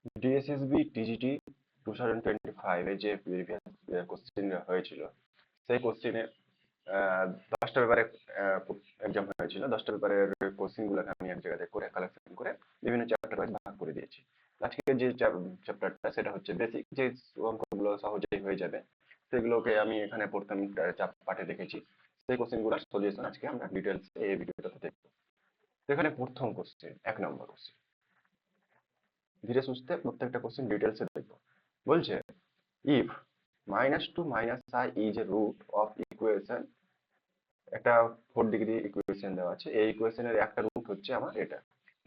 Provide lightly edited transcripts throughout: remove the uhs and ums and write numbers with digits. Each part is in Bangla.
ডিএসএসবি টিজিটি 2025 এ যে প্রিভিয়াস কোশ্চেন হয়েছিল সেই কোশ্চেনে 10টা পেপারে এক্সাম হয়েছিল। 10টা পেপারের কোশ্চেন গুলোকে আমি এক জায়গাতে করে কালেকশন করে বিভিন্ন চ্যাপ্টার ওয়াইজ ভাগ করে দিয়েছি। আজকে যে চ্যাপ্টারটা সেটা হচ্ছে বেসিক, যে অঙ্কগুলো সহজেই হয়ে যাবে সেগুলোকে আমি এখানে প্রথম পার্টে রেখেছি। সেই কোশ্চেন গুলোর সলিউশন আজকে আমরা ডিটেলস এই ভিডিওটাতে দেখবো। এখানে প্রথম কোশ্চেন, 1 নম্বর কোশ্চেন, ধীরে সুস্থে প্রত্যেকটা কোশ্চেন ডিটেলসে দেখবো। বলছে if -2 - i is a root of equation, একটা 4 ডিগ্রি ইকুয়েশন দেওয়া আছে, এই ইকুয়েশনের একটা রুট হচ্ছে আমার এটা,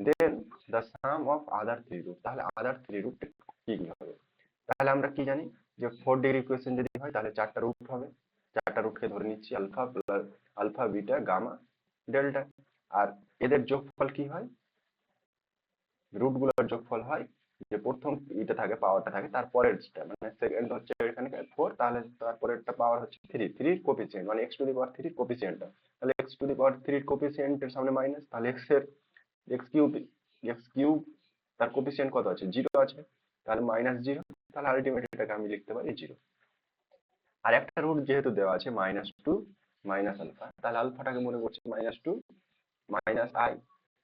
then the sum of other 3 root, তাহলে আদার 3 রুট কি কি হবে? তাহলে আমরা কি জানি যে 4 ডিগ্রি ইকুয়েশন যদি হয় তাহলে 4টা রুট হবে। 4টা রুটকে ধরে নিচ্ছি alpha plus alpha beta gamma delta. আর এদের যোগফল কি হয়? রুটগুলোর যোগফল হয় যে প্রথম ইটা থাকে, পাওয়ারটা থাকে, তারপরেরটা মানে সেকেন্ড হচ্ছে এখানে 4, তাহলে তারপরেরটা পাওয়ার হচ্ছে 3, 3 কোফিসিয়েন্ট মানে x টু দি পাওয়ার 3 কোফিসিয়েন্টটা, তাহলে x টু দি পাওয়ার 3 কোফিসিয়েন্টের সামনে মাইনাস, তাহলে x কিউব তার কোফিসিয়েন্ট কত আছে? 0 আছে, তাহলে -0, তাহলে আলটিমেটলি এটাকে আমি লিখতে পারি 0। আর একটা রুট যেহেতু দেওয়া আছে -2 মাইনাস আলফা, তাহলে আলফাটাকে মনে করছি -2 - i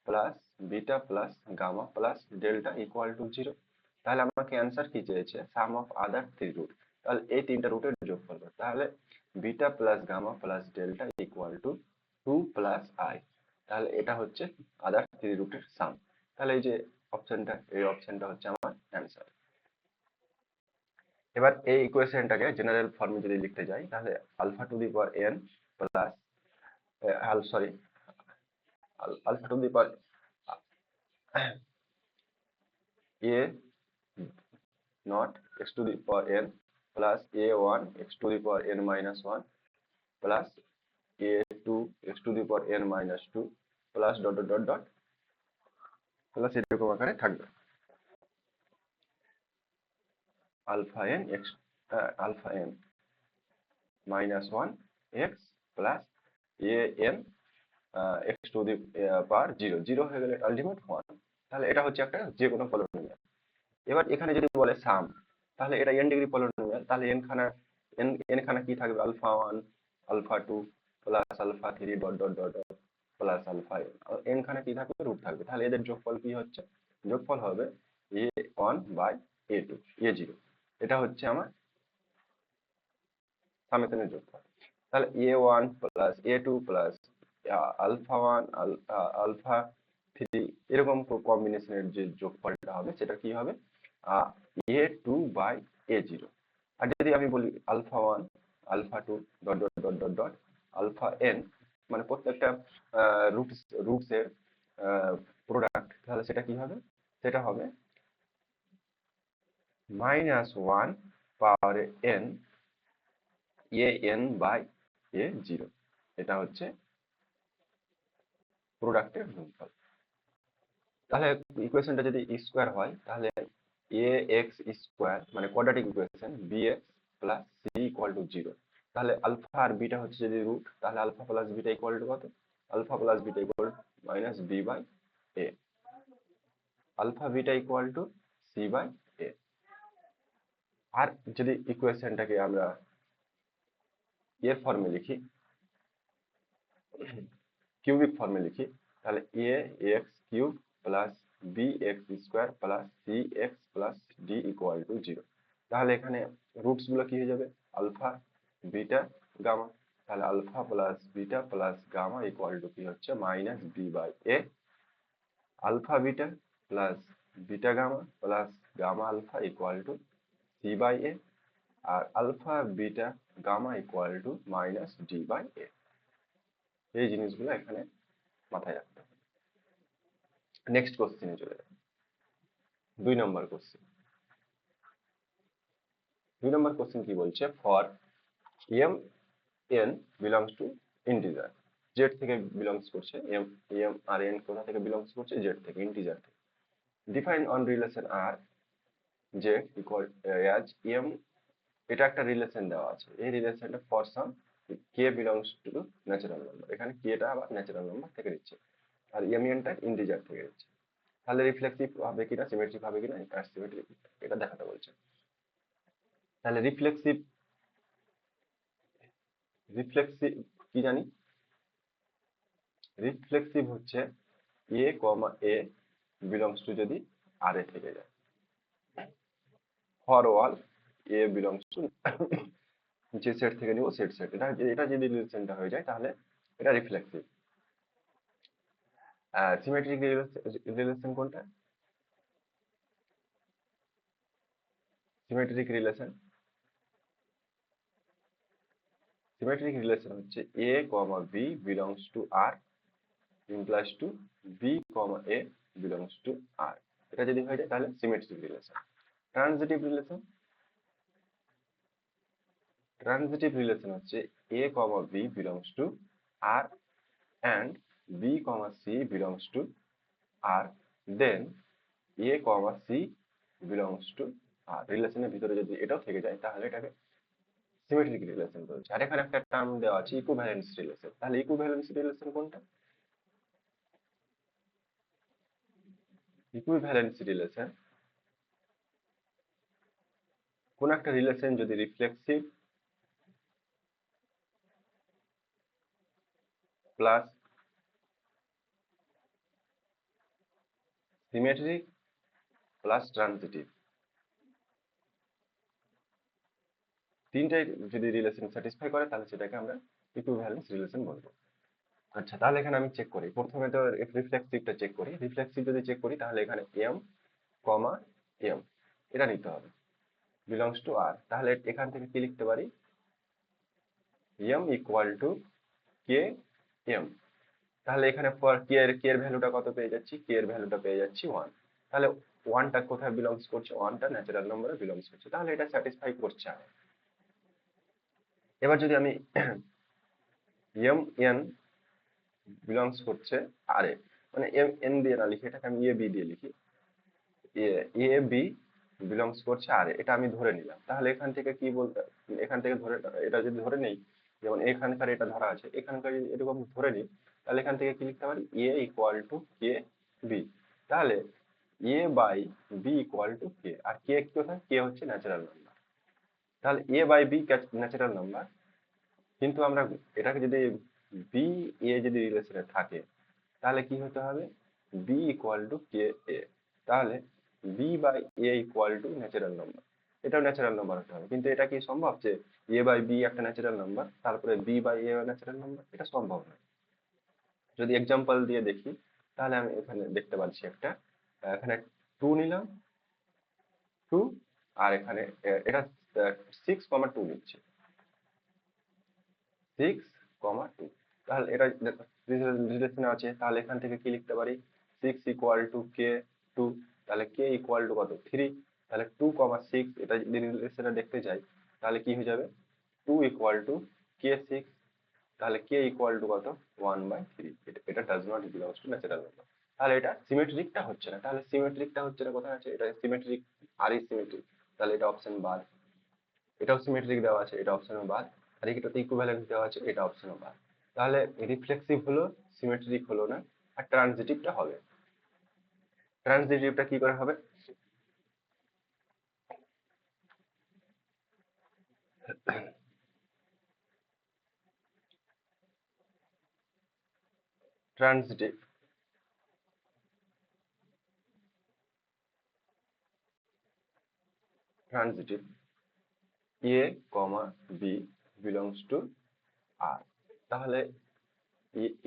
plus beta plus gamma plus delta equal to 0। তাহলে আমাকে অ্যান্সার কি চেয়েছে? সাম অফ আদার 3 রুট, তাহলে এই তিনটা রুটের যোগফল করতে, তাহলে beta plus gamma plus delta equal to 2 plus i, তাহলে এটা হচ্ছে আদার 3 রুটের সাম। তাহলে এই যে অপশনটা, এই অপশনটা হচ্ছে আমার অ্যান্সার। এবার এই ইকুয়েশনটাকে জেনারেল ফর্মে যদি লিখতে যাই তাহলে alpha to the power n plus sorry alpha to the power a not x to the power n plus a1 x to the power n minus 1 plus a2 x to the power n minus 2 plus dot dot dot dot plus এরকম আকারে থাকবে alpha n minus 1 x plus a n x to the power 0, 0 হয়ে গেলে আলটিমেট 1, তাহলে এটা হচ্ছে একটা যে কোনো পলিনোমিয়াল। এবার এখানে যদি বলে সাম, তাহলে এটা n ডিগ্রি পলিনোমিয়াল, তাহলে n খানা কি থাকবে? Alpha 1 alpha 2 plus alpha 3 dot dot dot dot plus alpha n খানা কি থাকবে? রুট থাকবে। তাহলে এদের যোগফল কি হচ্ছে? যোগফল হবে a1 বাই a2 a0, এটা হচ্ছে আমার সামেশনের যোগফল। তাহলে a1 plus a2 plus alpha 1 alpha 3 এরকম কম্বিনেশনের যে যোগফলটা হবে সেটা কি হবে? a2 by a0। আর যদি আমি বলি alpha 1 alpha 2 dot dot dot dot dot alpha n, মানে প্রত্যেকটা রুটস এর প্রোডাক্ট, তাহলে সেটা কি হবে? সেটা হবে -1 পাওয়ার n an বাই a0, এটা হচ্ছে প্রোডাক্টের গুণফল। তাহলে ইকুয়েশনটা যদি স্কোয়ার হয় তাহলে ax স্কোয়ার মানে quadratic equation bx plus c equal to 0। তাহলে আলফা আর বিটা হচ্ছে যদি রুট, তাহলে alpha plus beta equal to কত? Alpha plus beta equal minus b by a, alpha beta equal to c by a। আর যদি ইকুয়েশনটাকে আমরা এর ফর্মে লিখি, কিউবিক ফর্মে লিখি, তাহলে a x cube plus bx square plus cx plus d equal to 0। তাহলে এখানে রুটস গুলো কি হয়ে যাবে? আলফা বিটা গামা, তাহলে alpha plus beta plus gamma equal to কি হচ্ছে? Minus B by a, alpha beta plus beta gamma plus gamma alpha equal to c by a, আর alpha beta gamma equal to minus d by a. এই জিনিসগুলো এখানে মাথায় রাখতে হবে। নেক্সট কোশ্চেনে চলে যাবে। 2 নম্বর কোশ্চেন। 2 নম্বর কোশ্চেন কি বলছে? For M N belongs to integer, Z থেকে বিলংস করছে, এম এম আর এন কোথা থেকে বিলংস করছে? জেড থেকে, ইন্টিজার থেকে। Define on relation R Z equal as M, এটা একটা রিলেশন দেওয়া আছে, এই রিলেশনটা for some K belongs to natural number, এখানে কেটা আবার ন্যাচারাল নাম্বার থেকে দিচ্ছে আর এম এনটা ইন্টিজার থেকে দিচ্ছে। তাহলে রিফ্লেক্সিভ হবে কিনা, সিমেট্রিক হবে কিনা, সিমেট্রিক এটা দেখাতে বলছে। তাহলে রিফ্লেক্সিভ রিফ্লেক্সিভ কি জানি, রিফ্লেক্সিভ হচ্ছে a comma A belongs two যদি আর এ থেকে যায়, for all A belongs two যে সেট থেকে নিব সেট সেট, এটা যদি রিলেশনটা হয়ে যায় তাহলে এটা রিফ্লেক্সিভ। সিমেট্রিক রিলেশন কোনটা? সিমেট্রিক রিলেশন হচ্ছে a comma B belongs to R implies to b comma A belongs to R, এটা যদি হয়ে যায় তাহলে সিমেট্রিক রিলেশন। ট্রানজিটিভ রিলেশন হচ্ছে a comma B belongs to R and b comma c belongs to r, then a comma c belongs to r, রিলেশনের ভিতরে যদি এটাও থেকে যায় তাহলে এটাকে সিমেট্রিক রিলেশন বলছে। আর এখানে একটা টার্ম দেওয়া আছে ইকুইভ্যালেন্স রিলেশন। তাহলে ইকুইভ্যালেন্স রিলেশন কোনটা? ইকুইভ্যালেন্স রিলেশন কোন একটা রিলেশন যদি reflexive plus symmetric plus transitive, তিনটাই যদি রিলেশন স্যাটিসফাই করে তাহলে সেটাকে আমরা ইকুইভ্যালেন্স রিলেশন বলবো। আচ্ছা, তাহলে এখানে আমি চেক করি, প্রথমে তো রিফ্লেক্সিভটা চেক করি। রিফ্লেক্সিভ যদি চেক করি তাহলে এখানে এম কমা এম এটা নিতে হবে বিলংস টু আর, তাহলে এখান থেকে কি লিখতে পারি, M equal to K M. তাহলে এখানে কে এর ভ্যালুটা কত পেয়ে যাচ্ছি, কে এর ভ্যালুটা পেয়ে যাচ্ছি 1। তাহলে 1টা কোথায় বিলংস করছে, 1টা ন্যাচারাল নম্বরে বিলংস করছে, তাহলে এটা স্যাটিসফাই করছে। এবার যদি আমি এম এন বিলংস করছে আর এ, মানে এম এন দিয়ে না লিখি, এটাকে আমি এ বি দিয়ে লিখি, এ বি বিলংস করছে আর এটা আমি ধরে নিলাম। তাহলে এখান থেকে কি বলতে, এখান থেকে ধরে, এটা যদি ধরে নেই, যেমন এখানকার এটা ধরা আছে, এখানকার যদি এরকম ধরে নিই, তাহলে এখান থেকে কি লিখতে পারি, এ ইকুয়াল টু কে বি। তাহলে a by B equal to কে, আর কে কোথায়, কে হচ্ছে ন্যাচারাল নাম্বার। তাহলে a by B natural number, কিন্তু আমরা এটাকে যদি বি এ যদি রিলেশনে থাকে তাহলে কি হতে হবে, B equal to K A. তাহলে B by A equal to natural number, এটাও ন্যাচারাল নাম্বার হতে হবে। কিন্তু এটা কি সম্ভব যে এ বাই বি একটা ন্যাচারাল নাম্বার তারপরে B by A natural number? এটা সম্ভব নয়। যদি এক্সাম্পল দিয়ে দেখি তাহলে আমি এখানে দেখতে পাচ্ছি একটা, এখানে 2 নিলাম, 2, আর এখানে এটা 6,2 নিচ্ছি, 6,2। তাহলে এটা রিলেশনে আছে, তাহলে এখান থেকে কি লিখতে পারি, 6 ইকুয়াল টু কে 2, তাহলে কে ইকুয়াল টু কত, 3। তাহলে 2,6 এটা যদি রিলেশনে দেখতে যাই তাহলে কি হয়ে যাবে, 2 ইকুয়াল টু কে 6, তাহলে কে ইকুয়াল টু কত, 1/3। এটা does not belongs to natural number. তাহলে এটা সিমেট্রিকটা হচ্ছে না। তাহলে সিমেট্রিকটা হচ্ছে না, কোথায় আছে, এটা সিমেট্রিক আর সিমেট্রিক, তাহলে এটা অপশন বাদ। এটাও সিমেট্রিক দেওয়া আছে, এটা অপশনও বাদ। আর এটাতে ইকুইভ্যালেন্স দেওয়া আছে, এটা অপশনও বাদ। তাহলে রিফ্লেক্সিভ হলো, সিমেট্রিক হলো না, আর ট্রানজিটিভটা হবে। ট্রানজিটিভটা কি করে হবে, transitive transitive a comma B belongs to R, তাহলে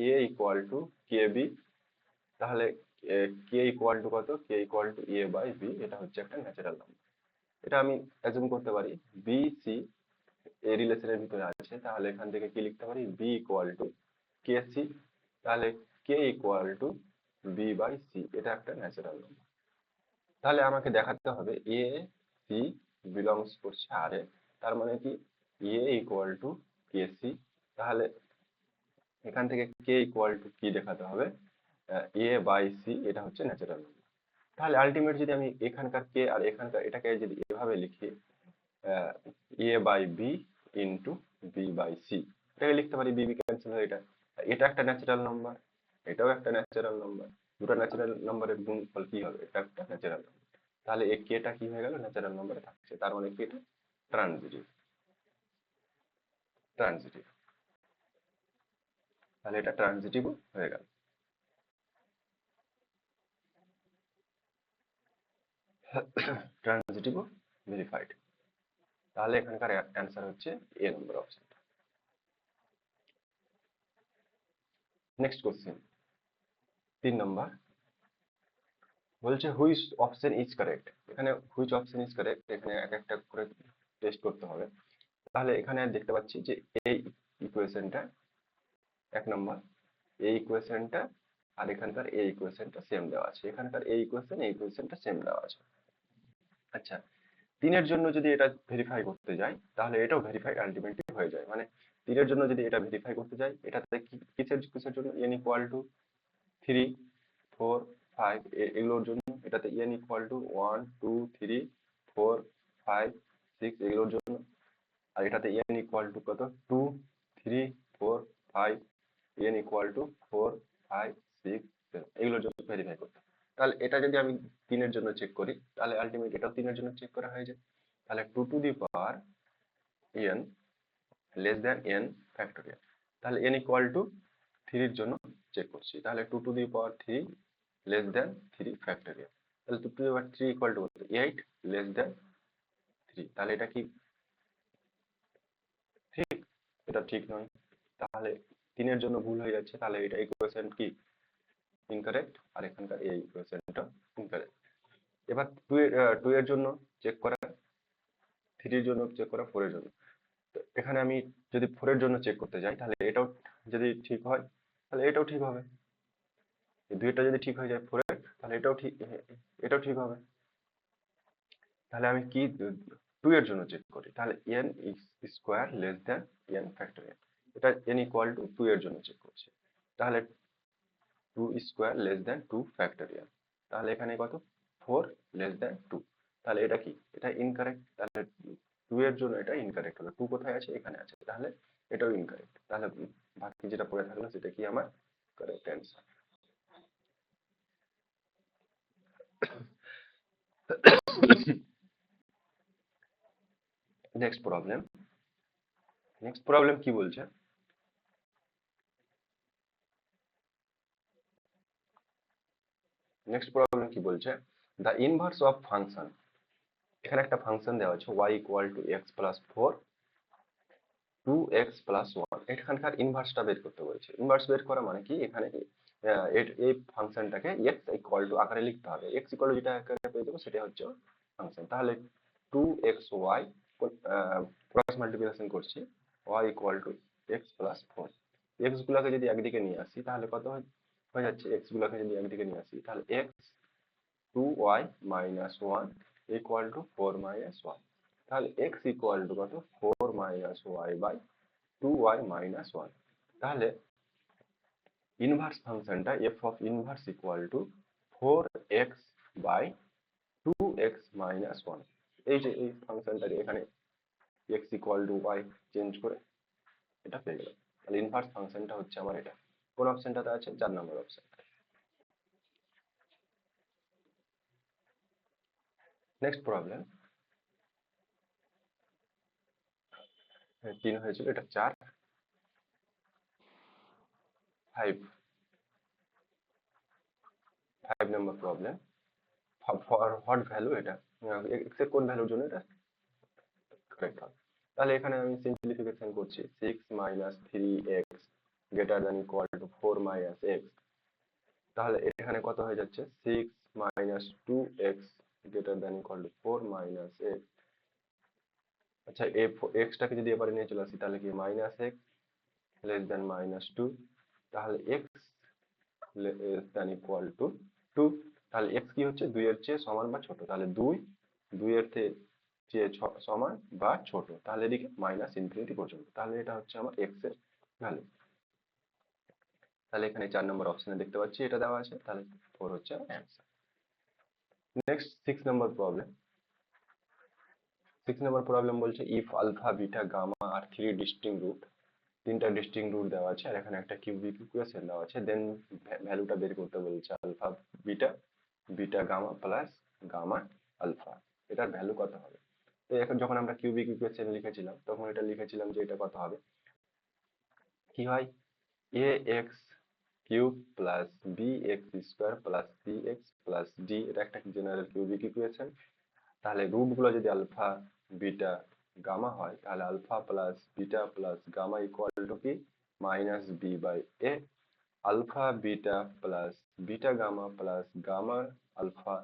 a equal to k b, তাহলে কে ইকুয়াল টু কত, কে equal to a by b, এটা হচ্ছে একটা ন্যাচারাল নাম্বার। এটা আমি অ্যাজুম করতে পারি বি সি এই রিলেশনের ভিতরে আছে, তাহলে এখান থেকে কি লিখতে পারি, b equal to k c, তাহলে k equal to b by c, এটা একটা ন্যাচারাল নাম্বার। তাহলে আমাকে দেখাতে হবে এ সি বিলংস করছে আর এ, তার মানে কি এ ইকুয়াল টু কে সি, তাহলে এখান থেকে কে ইকুয়াল টু কি দেখাতে হবে, এ বাই সি, এটা হচ্ছে ন্যাচারাল নাম্বার। তাহলে আলটিমেট যদি আমি এখানকার কে আর এখানকার এটাকে যদি এভাবে লিখি, a by b into b by c, এটাকে লিখতে পারি, বি বি ক্যান্সেল হয়ে এটা, এটা একটা ন্যাচারাল নাম্বার, এটাও একটা ন্যাচারাল নাম্বার, দুটো ন্যাচারাল নাম্বারের গুণফল কি হবে, এটা একটা ন্যাচারাল নাম্বার, তাহলে এই কেটা কি হয়ে গেল, ন্যাচারাল নাম্বারে থাকছে, তার মানে কি এটা ট্রানজিটিভ। ট্রানজিটিভ, তাহলে এটা ট্রানজিটিভ হয়ে গেল। ট্রানজিটিভ ভেরিফাইড, তাহলে এখানকার অ্যান্সার হচ্ছে এ নম্বর অপশন। নেক্সট কোশ্চেন 3 নম্বর, বলছে হুইচ অপশন ইজ কারেক্ট। এখানে হুইচ অপশন ইজ কারেক্ট, এখানে এক একটা করে টেস্ট করতে হবে। তাহলে এখানে দেখতে পাচ্ছি যে এই ইকুয়েশনটা 1 নম্বর, এই ইকুয়েশনটা আর এখানকার এই ইকুয়েশনটা সেম দেওয়া আছে, এখানকার এই ইকুয়েশন এই ইকুয়েশনটা সেম দেওয়া আছে। আচ্ছা, 3 এর জন্য যদি এটা ভেরিফাই করতে যাই তাহলে এটাও ভেরিফাই আলটিমেটলি হয়ে যায়, মানে 3 এর জন্য যদি এটা ভেরিফাই করতে যাই, এটাতে কিসের কিসের জন্য, n ইকুয়াল টু 3 4 5 এগুলোর জন্য, এটাতে n ইকুয়াল টু 1 2 3 4 5 6 এগুলোর জন্য, আর এটাতে n ইকুয়াল টু কত 2 3 4 5, n ইকুয়াল টু 4 5 6 7 এগুলোর জন্য ভেরিফাই করতে। তাহলে এটা যদি আমি 3 এর জন্য চেক করি তাহলে আলটিমেট এটাও 3 এর জন্য চেক করা হয়ে যায়। তাহলে 2 two the power n less than n factorial, তাহলে n ইকুয়াল টু 3 এর জন্য চেক করছি, তাহলে 2 two the power 3 less than 3 factorial, তাহলে 2 two the power 3 equal to 8 less than 3, তাহলে এটা কি ঠিক? এটা ঠিক নয়, তাহলে 3 এর জন্য ভুল হয়ে যাচ্ছে, তাহলে এটা ইকুয়েশন কি ইনকারেক্ট, আর এখানকার এই ইকুয়েশনটা ইনকারেক্ট। এবার 2 এর জন্য চেক করা, 3 এর জন্য চেক করা, 4 এর জন্য। তো এখানে আমি যদি 4 এর জন্য চেক করতে যাই তাহলে এটাও যদি ঠিক হয় তাহলে এটাও ঠিক হবে, এই দুইটা যদি ঠিক হয়ে যায় 4 এর, তাহলে এটাও ঠিক, এটাও ঠিক হবে। তাহলে আমি কি 2 এর জন্য চেক করি, তাহলে n square less than n factorial, এটা n ইকুয়াল টু 2 এর জন্য চেক করছি, তাহলে 2 স্কয়ার লেস দ্যান 2 ফ্যাক্টোরিয়াল, তাহলে এখানে কত 4 লেস দ্যান 2, তাহলে এটা কি, এটা ইনকারেক্ট, তাহলে 2 এর জন্য এটা ইনকারেক্ট হলো, 2 কোথায় আছে, এখানে আছে, তাহলে এটাও ইনকারেক্ট, তাহলে বাকি যেটা পড়ে থাকলো সেটা কি আমার correct answer. Next problem, next problem কি বলছে, নেক্সট প্রবলেম কি বলছে, দ্য ইনভার্স অফ ফাংশন, এখানে একটা ফাংশন দেওয়া আছে y equal to x plus 4 2x plus 1, এখানকার ইনভার্সটা বের করতে বলেছে। ইনভার্স বের করা মানে কি, এখানে এই ফাংশনটাকে x ইকুয়াল টু আকারে লিখতে হবে, x ইকুয়াল টু যেটা আকারে পেয়ে যাবো সেটা হচ্ছে ফাংশন, তাহলে 2xy ক্রস মাল্টিপ্লিকেশন করছি, y equal to x plus 4, x গুলাকে যদি একদিকে নিয়ে আসি তাহলে কত হয়ে যাচ্ছে, x গুলাকে যদি একদিকে নিয়ে আসি তাহলে x 2y minus 1 equal two 4 minus 1, তাহলে x ইকুয়াল টু কত 4 minus y by 2y minus 1, তাহলে ইনভার্স ফাংশনটা f of inverse equal to 4x by 2x minus 1, এই যে এই ফাংশনটাকে এখানে x equal to y change করে এটা পেয়ে গেলাম, তাহলে ইনভার্স ফাংশনটা হচ্ছে আমার এটা। কোন অপশনটাতে আছে, 4 নম্বর অপশন। নেক্সট প্রবলেম, 3 হয়েছিল, এটা 4, 5 নম্বর প্রবলেম, ফর হোয়াট ভ্যালু, এটা x এর কোন ভ্যালুর জন্য এটা কারেক্ট হবে, তাহলে এখানে আমি সিম্পলিফিকেশন করছি, 6 minus 3x greater than equal two 4 minus x, তাহলে এখানে কত হয়ে যাচ্ছে 6 minus 2x greater than equal two 4 minus x। আচ্ছা, এই x টাকে যদি এবারে নিয়ে চলে আসি তাহলে কি minus x less than minus 2, তাহলে x less than equal to 2, তাহলে x কি হচ্ছে 2 এর চেয়ে সমান বা ছোট, তাহলে 2 এর চেয়ে সমান বা ছোট, তাহলে এদিকে মাইনাস ইনফিনিটি পর্যন্ত, তাহলে এটা হচ্ছে আমার x এর ভ্যালু, তাহলে এখানে 4 নম্বর অপশনে দেখতে পাচ্ছি এটা দেওয়া আছে, তাহলে 4 হচ্ছে অ্যান্সার। নেক্সট 6 নম্বর প্রবলেম, 6 নম্বর প্রবলেম বলছে if alpha beta gamma are 3 distinct root, তিনটা ডিস্টিংক্ট রুট দেওয়া আছে আর এখানে একটা কিউবিক ইকুয়েশন দেওয়া আছে, দেন ভ্যালুটা বের করতে বলছে alpha beta, beta gamma plus gamma alpha, এটার ভ্যালু কত হবে। তো এখন যখন আমরা কিউবিক ইকুয়েশন লিখেছিলাম তখন এটা লিখেছিলাম যে এটা কত হবে, কি হয়, a x cube plus b x square plus c x plus d, এটা একটা জেনারেল কিউবিক ইকুয়েশন। তাহলে রুট গুলো যদি আলফা বিটা গামা হয় তাহলে alpha plus beta plus gamma equal to কি minus B by a, alpha beta plus beta gamma plus gamma alpha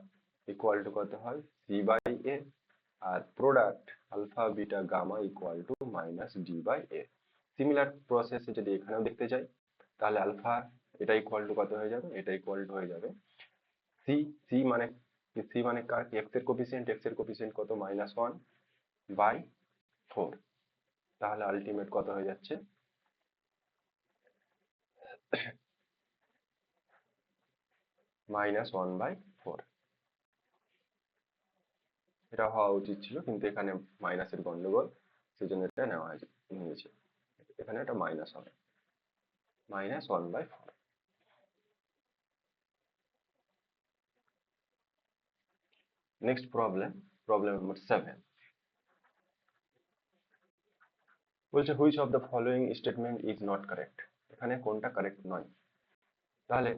equal to কত হয় সি বাই এ, আর product alpha beta gamma equal to minus d by a. Similar প্রসেসে যদি এখানেও দেখতে যাই তাহলে আলফা এটা ইকুয়াল টু কত হয়ে যাবে, এটা ইকুয়াল টু হয়ে যাবে সি, সি মানে সি মানে কার, এক্স এর কোফিসিয়েন্ট, এক্স এর কোফিসিয়েন্ট কত -1 বাই 4, তাহলে আলটিমেট কত হয়ে যাচ্ছে -1/4। এটা হওয়া উচিত ছিল কিন্তু এখানে মাইনাসের গন্ডগোল, সেজন্য এটা নেওয়া নিয়েছে, এখানে এটা মাইনাস হবে -1/4। নেক্সট প্রবলেম, প্রবলেম নম্বর 7 বলছে which of the following statement is not correct, এখানে কোনটা কারেক্ট নয়। তাহলে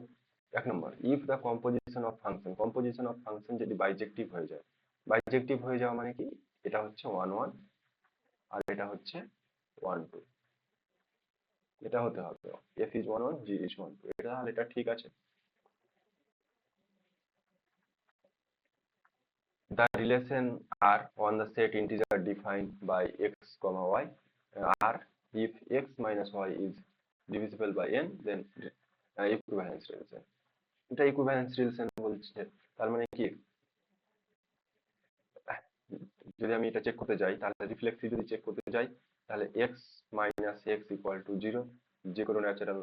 এক নম্বর, if the composition of function, composition of function যদি বাইজেক্টিভ হয়ে যায়, বাইজেক্টিভ হয়ে যাওয়া মানে কি, এটা হচ্ছে 1 1 আর এটা হচ্ছে 1 2, এটা হতে হবে f is 1 1 g is 1 2, এটা তাহলে এটা ঠিক আছে। The relation R on the set integer defined by x comma y R if x minus y is divisible by n then equivalence relation, এটা equivalence relation বলছে, তার মানে কি, যদি আমি এটা চেক করতে যাই তাহলে রিফ্লেক্সিভ যদি চেক করতে যাই তাহলে x minus X equal to 0, যে কোনো ন্যাচারাল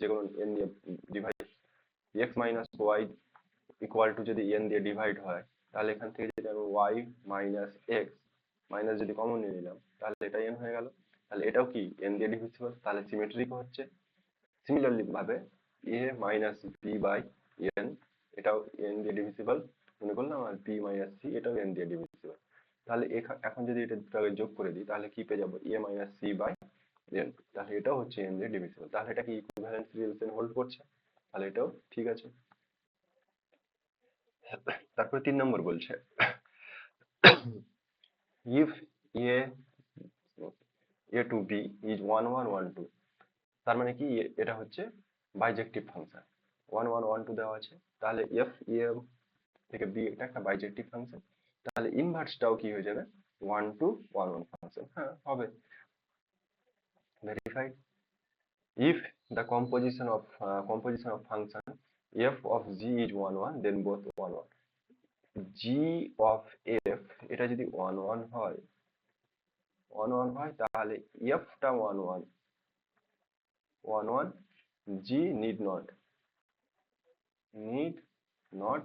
যে কোনো n দিয়ে divide, x minus Y equal to যদি n দিয়ে ডিভাইড হয় তাহলে এখান থেকে যদি আমি y মাইনাস এক্স মাইনাস যদি কমন নিয়ে নিলাম তাহলে এটা n হয়ে গেল, তাহলে এটাও কি n দিয়ে ডিভিজিবল, তাহলে সিমেট্রিক হচ্ছে। সিমিলারলি ভাবে a minus B by n, এটাও n দিয়ে ডিভিজিবল মনে করলাম, আর b মাইনাস c এটাও n দিয়ে ডিভিজিবল, তাহলে এখন যদি এটা দুটাকে যোগ করে দিই তাহলে কি পেয়ে যাবো a minus c by n, তাহলে এটাও হচ্ছে n দিয়ে ডিভিজিবল, তাহলে এটা কি ইকুইভ্যালেন্স রিলেশন হোল্ড করছে, তাহলে এটাও ঠিক আছে। তারপরে 3 নম্বর বলছে if a to b is 1 1 1 2, তার মানে কি এটা হচ্ছে বাইজেক্টিভ ফাংশন, 1 1 1 2 দেওয়া আছে, তাহলে f a থেকে b এটা একটা বাইজেক্টিভ ফাংশন, তাহলে ইনভার্সটাও কি হয়ে যাবে 1 2 1 1 ফাংশন, হ্যাঁ হবে, verified. if the composition of function f of g is 1 1 then both 1 1, g of f এটা যদি 1 1 হয়, 1 1 হয় তাহলে f টা 1 1 1 1, g need not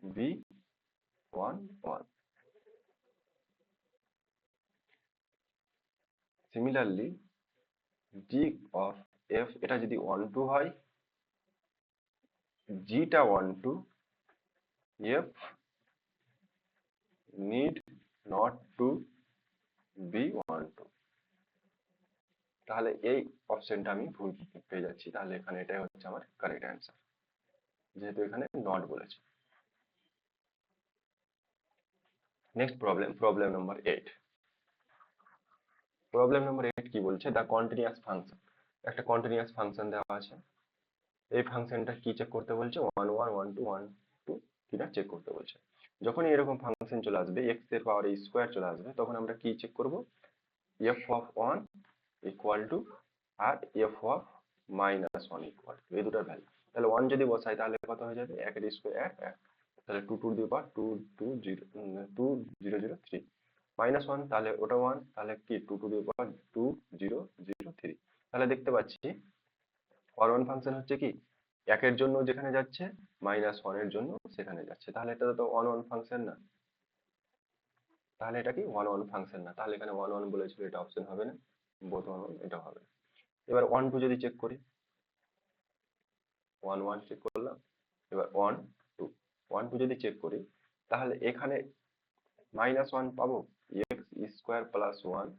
be 1 1। Similarly g of f এটা যদি 1 2 হয়, g টা 1 2, f need not to be 1 2, তাহলে এই অপশনটা আমি ভুল পেয়ে যাচ্ছি, তাহলে এখানে এটাই হচ্ছে আমার কারেক্ট অ্যান্সার, যেহেতু এখানে নট বলেছে। Next problem, problem number 8, problem number 8 কি বলছে, দা কন্টিনিউয়াস ফাংশন, একটা কন্টিনিউয়াস ফাংশন দেওয়া আছে, এই ফাংশনটা কি চেক করতে বলছে 1 1 1 2 1 2 কিনা চেক করতে বলছে। যখনই এরকম ফাংশন চলে আসবে x এর পাওয়ার স্কয়ার চলে আসবে তখন আমরা কি চেক করব, f of 1 ইকুয়াল টু আর f of minus 1 equal to, এই দুটোর ভ্যালু, তাহলে 1 যদি বসাই তাহলে কত হয়ে যাবে, 1 এর স্কয়ার 1, তাহলে 2 টু দি পাওয়ার 2 2 0 2 0 0 3 মাইনাস 1, তাহলে ওটা 1, তাহলে কি 2 টু দি পাওয়ার 2 0 0 3, তাহলে দেখতে পাচ্ছি ফর ওয়ান ফাংশন হচ্ছে কি একের জন্য যেখানে যাচ্ছে -1 এর জন্য সেখানে যাচ্ছে, তাহলে এটা তো ওয়ান ওয়ান ফাংশন না, তাহলে এটা কি ওয়ান ওয়ান ফাংশন না, তাহলে এখানে ওয়ান ওয়ান বলেছিল এটা অপশন হবে না, বোথ ওয়ান ওয়ান এটা হবে। এবার 1 2 যদি চেক করি, 1 1 চেক করলাম, এবার 1 2, 1 2 যদি চেক করি, তাহলে এখানে -1 পাবো, x স্কোয়ার প্লাস 1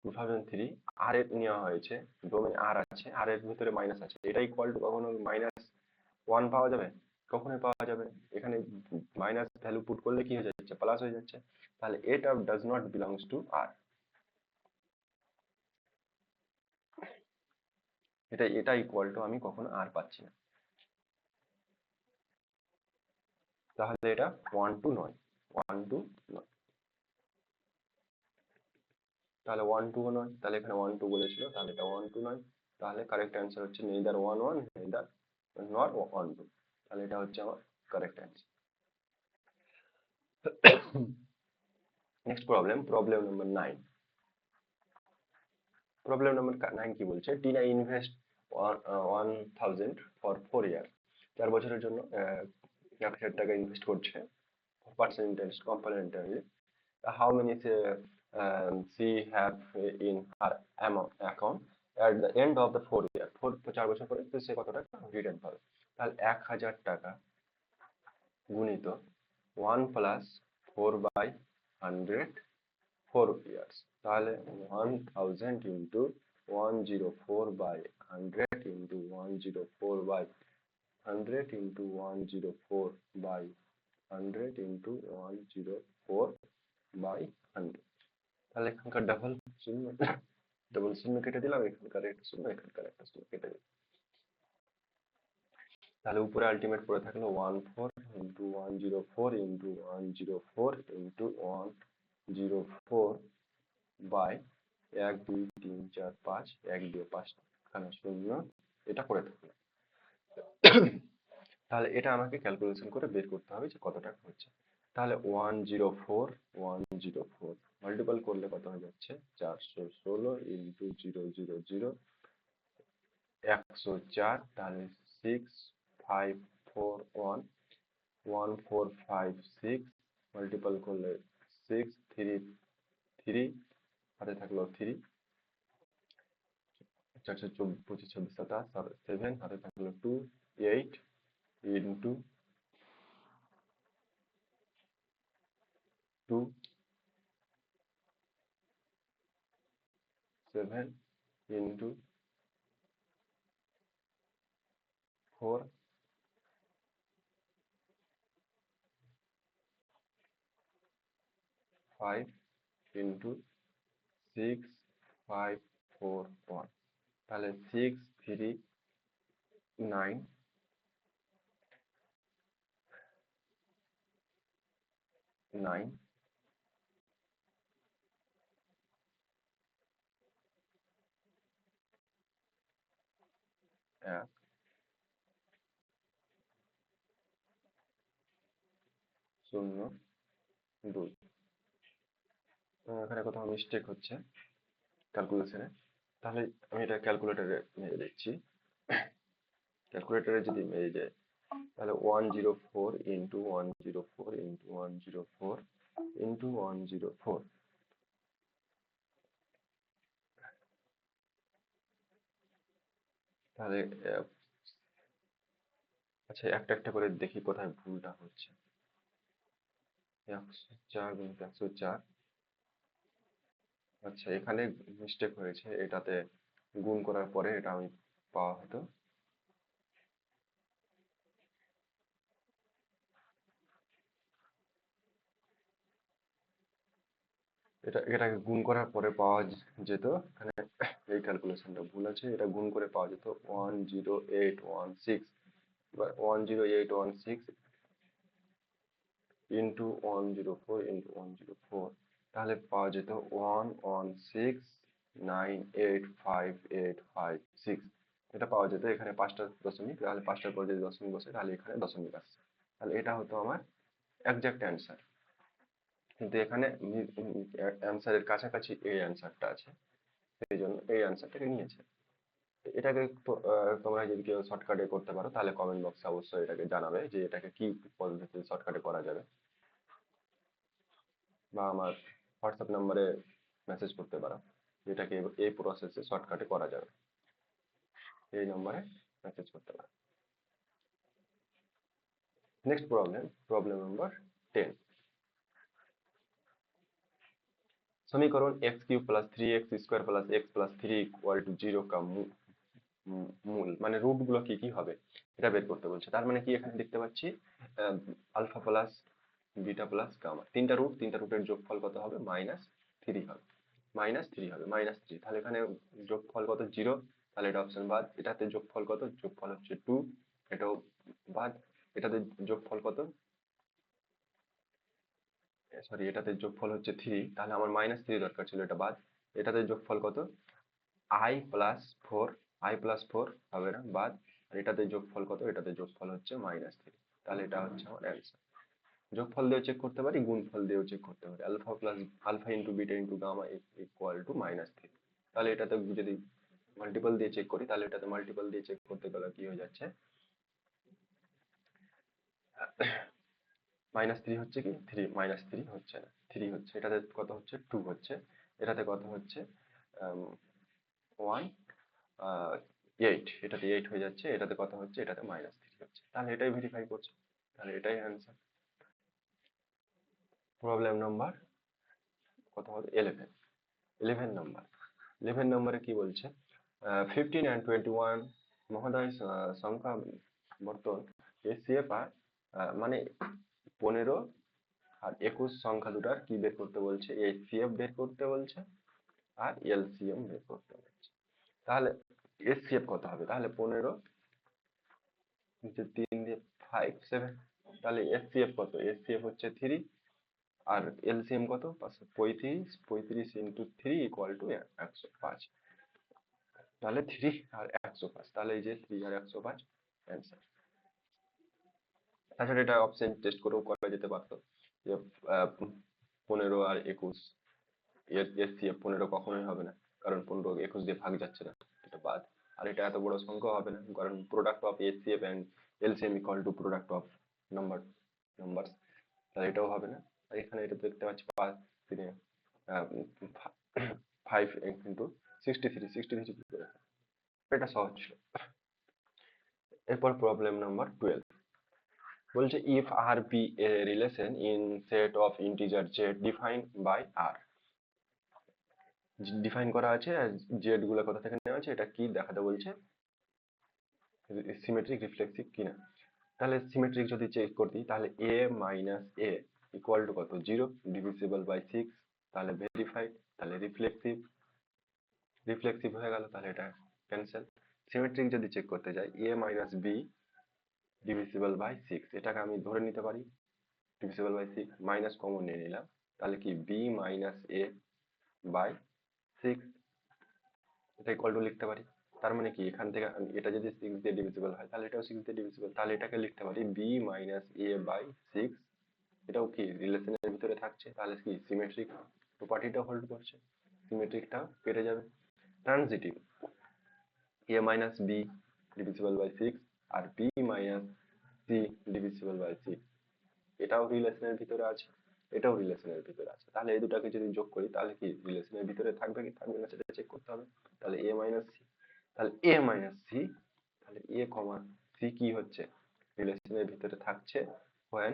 2003 আর এর নেওয়া হয়েছে, ডোমেন আর আছে, আর এর ভিতরে মাইনাস আছে, এটা ইকুয়াল টু কখনো -1 পাওয়া যাবে? কখনোই পাওয়া যাবে না। এখানে মাইনাস ভ্যালু পুট করলে কি হয়ে যাচ্ছে, প্লাস হয়ে যাচ্ছে। তাহলে এটা does not belongs to R, এটা ইকুয়াল টু আমি কখনো আর পাচ্ছি না। তাহলে এটা 1 2 নয়, 1 2 নয়, তাহলে 1 2 নয়, তাহলে এখানে 1 2 বলেছিল, তাহলে এটা 1 2 নয়। তাহলে কারেক্ট অ্যান্সার হচ্ছে নেইদার 1 1 নেইদার নট 1 2। তাহলে এটা হচ্ছে আমার correct answer. Next problem, problem number 9। Problem number 9 কি বলছে, টিনা ইনভেস্ট 1000 ফর 4 ইয়ার, 4 বছরের জন্য 1000 টাকা ইনভেস্ট করছে, পার্সেন্ট ইন্টারেস্ট কম্পাউন্ডারলি। How many she have in her account at the end of the 4 year, 4 বছর পরে তো সে কত টাকা রিটার্ন পাবে। তাহলে 1000 টাকা গুণিত 1 প্লাস 4/100 4 ইয়ার্স, তাহলে 1000 ইন্টু 104/100 ইন্টু 104/100 ইন্টু 104/100 ইন্টু 104/100। তাহলে এখানকার ডাবল শূন্য কেটে দিলাম, এখানকার একটা শূন্য, এখানকার একটা শূন্য কেটে দিলাম। তাহলে উপরে আলটিমেট পড়ে থাকলো 14 ইন্টু 104 ইন্টু 104 ইন্টু 104 বাই 1 2 3 4 5, 1 2 5 এখানে শূন্য, এটা পড়ে থাকলো। তাহলে এটা আমাকে ক্যালকুলেশন করে বের করতে হবে যে কত টাকা হচ্ছে। তাহলে 104 মাল্টিপল করলে কত হয়ে যাচ্ছে, 416 ইন্টু 000 104, তাহলে 6541 1456 মাল্টিপল করলে 633, হাতে থাকলো 3, 424 25 26 27 7, হাতে থাকলো 2 8 ইন্টু 2 7 ইন্টু 4 5 ইন্টু 6 5 4 1, তাহলে 639 9 1 0 2। এখানে কোথাও মিস্টেক হচ্ছে ক্যালকুলেশনে, তাহলে আমি এটা ক্যালকুলেটরে মেরে দিচ্ছি। ক্যালকুলেটরে যদি মেরে যায়, তাহলে 104 ইন্টু 104 ইন্টু 104 ইন্টু 104, তাহলে আচ্ছা একটা একটা করে দেখি কোথায় ভুলটা হচ্ছে। 104 গুণিত 104, আচ্ছা এখানে মিস্টেক হয়েছে, এটাতে গুণ করার পরে এটা আমি পাওয়া হতো, এটাকে গুণ করার পরে পাওয়া যেত। এখানে এই ক্যালকুলেশনটা ভুল আছে, এটা গুণ করে পাওয়া যেত 10816 বা 10816 ইন্টু 104 ইন্টু 104, তাহলে পাওয়া যেত 116985856, এটা পাওয়া যেত। এখানে 5টা দশমিক, তাহলে 5টার পর যদি দশমিক বসে তাহলে এখানে দশমিক আসছে, তাহলে এটা হতো আমার একজ্যাক্ট অ্যান্সার। কিন্তু এখানে অ্যান্সারের কাছাকাছি এই অ্যান্সারটা আছে, সেই জন্য এই অ্যান্সারটাকে নিয়েছে। এটাকে তোমরা যদি কেউ শর্টকাটে করতে পারো তাহলে কমেন্ট বক্সে অবশ্যই এটাকে জানাবে যে এটাকে কি পদ্ধতিতে শর্টকাটে করা যাবে, বা আমার হোয়াটসঅ্যাপ নাম্বারে মেসেজ করতে পারো যেটাকে এই প্রসেসে শর্টকাটে করা যাবে, এই নম্বরে মেসেজ করতে পারে। Next problem number 10। समीकरण X cube plus 3x² plus X plus 3 equal to 0 का মূল মানে রুট গুলো কি কি হবে এটা বের করতে বলছে। তার মানে কি এখানে দেখতে পাচ্ছি alpha plus beta plus gamma, তিনটা রুটের যোগফল কত হবে? -3 হবে। -3 তাহলে এখানে যোগফল কত? 0। তাহলে এটা অপশন বাদ। এটাতে যোগফল কত? যোগফল হচ্ছে 2, এটাও বাদ। এটাতে যোগফল কত? সরি, এটাতে যোগফল হচ্ছে 3, তাহলে আমার -3 দরকার ছিল, এটা বাদ। এটাতে যোগফল কত? i+4 হবে না, বাদ। আর এটাতে যোগফল কত? এটাতে যোগফল হচ্ছে -3, তাহলে এটা হচ্ছে আমার অ্যান্সার। যোগফল দিয়েও চেক করতে পারি, গুণফল দিয়েও চেক করতে পারি। Alpha into beta into gamma equal to -3। তাহলে এটাতে যদি মাল্টিপল দিয়ে চেক করি, তাহলে এটাতে মাল্টিপল দিয়ে চেক করতে গেলে কি হয়ে যাচ্ছে? -3 হচ্ছে কি? 3 হচ্ছে না, 3 হচ্ছে। এটাতে কত হচ্ছে? 2 হচ্ছে। এটাতে কত হচ্ছে? 1 8, এটাতে 8 হয়ে যাচ্ছে। এটাতে কত হচ্ছে? এটাতে -3 হচ্ছে। তাহলে এটাই ভেরিফাই করছে, তাহলে এটাই অ্যান্সার। প্রবলেম নাম্বার কত হবে? 11 নাম্বার। 11 নম্বরে কি বলছে? 15 and 21 মহোদয় সংখ্যা বর্তন এসিএফ আর মানে 15 আর 21 সংখ্যা দুটার কি বের করতে বলছে? এসিএফ বের করতে বলছে আর এলসিএম বের করতে বলছে। তাহলে এসিএফ কত হবে? তাহলে 15 যে 3 দিয়ে 5 7, তাহলে এসিএফ কত? এসিএফ হচ্ছে 3 আর এলসিএম কত? 35 ইন্টু 3 ইকুয়াল টু 105। তাহলে 3 আর 105, তাহলে এই যে 3 আর 105 অ্যান্সার। তাছাড়া এটা অপশন টেস্ট করেও করা যেতে পারতো যে 15 আর 21 এসসিএফ 15 কখনোই হবে না, কারণ 15 21 দিয়ে ভাগ যাচ্ছে না, এটা বাদ। আর এটা এত বড় সংখ্যা হবে না, কারণ product of SCF and LCM equal to product of numbers, তাহলে এটাও হবে না। আর এখানে এটা দেখতে পাচ্ছি 5 3 5 ইন্টু 63 এটা সহজ ছিল। এরপর প্রবলেম নাম্বার 12 বলছে if R be a relation in set of integer Z define by R, define করা আছে আর জেড গুলো কোথা থেকে নেওয়া আছে এটা কি দেখাতে বলছে, সিমেট্রিক রিফ্লেক্সিভ কিনা। তাহলে সিমেট্রিক যদি চেক করতি, তাহলে a minus a equal to কত? 0 ডিভিজিবল বাই 6, তাহলে ভেরিফাইড। তাহলে রিফ্লেক্সিভ হয়ে গেল, তাহলে এটা ক্যান্সেল। সিমেট্রিক যদি চেক করতে যাই, a minus b divisible by 6, এটাকে আমি ধরে নিতে পারি ডিভিজিবল বাই 6, মাইনাস কমন নিয়ে নিলাম, তাহলে কি b মাইনাস a বাই 6, এটা ইকুয়াল টু লিখতে পারি। তার মানে কি এখান থেকে এটা যদি 6 দিয়ে ডিভিজিবল হয়, তাহলে এটাও 6 দিয়ে ডিভিজিবল, তাহলে এটাকে লিখতে পারি b মাইনাস a বাই 6, এটাও কি রিলেশনের ভিতরে থাকছে, তাহলে কি সিমেট্রিক প্রপার্টিটা হোল্ড করছে, সিমেট্রিকটা কেটে যাবে। Transitive a minus b divisible by 6 আর b minus c divisible by 6, এটাও রিলেশনের ভিতরে আছে, এটাও রিলেশনের ভিতরে আছে। তাহলে এই দুটাকে যদি যোগ করি, তাহলে কি রিলেশনের ভিতরে থাকবে কি থাকবে না সেটা চেক করতে হবে। তাহলে a মাইনাস c, তাহলে a মাইনাস c, তাহলে a কমা c কি হচ্ছে? রিলেশনের ভিতরে থাকছে when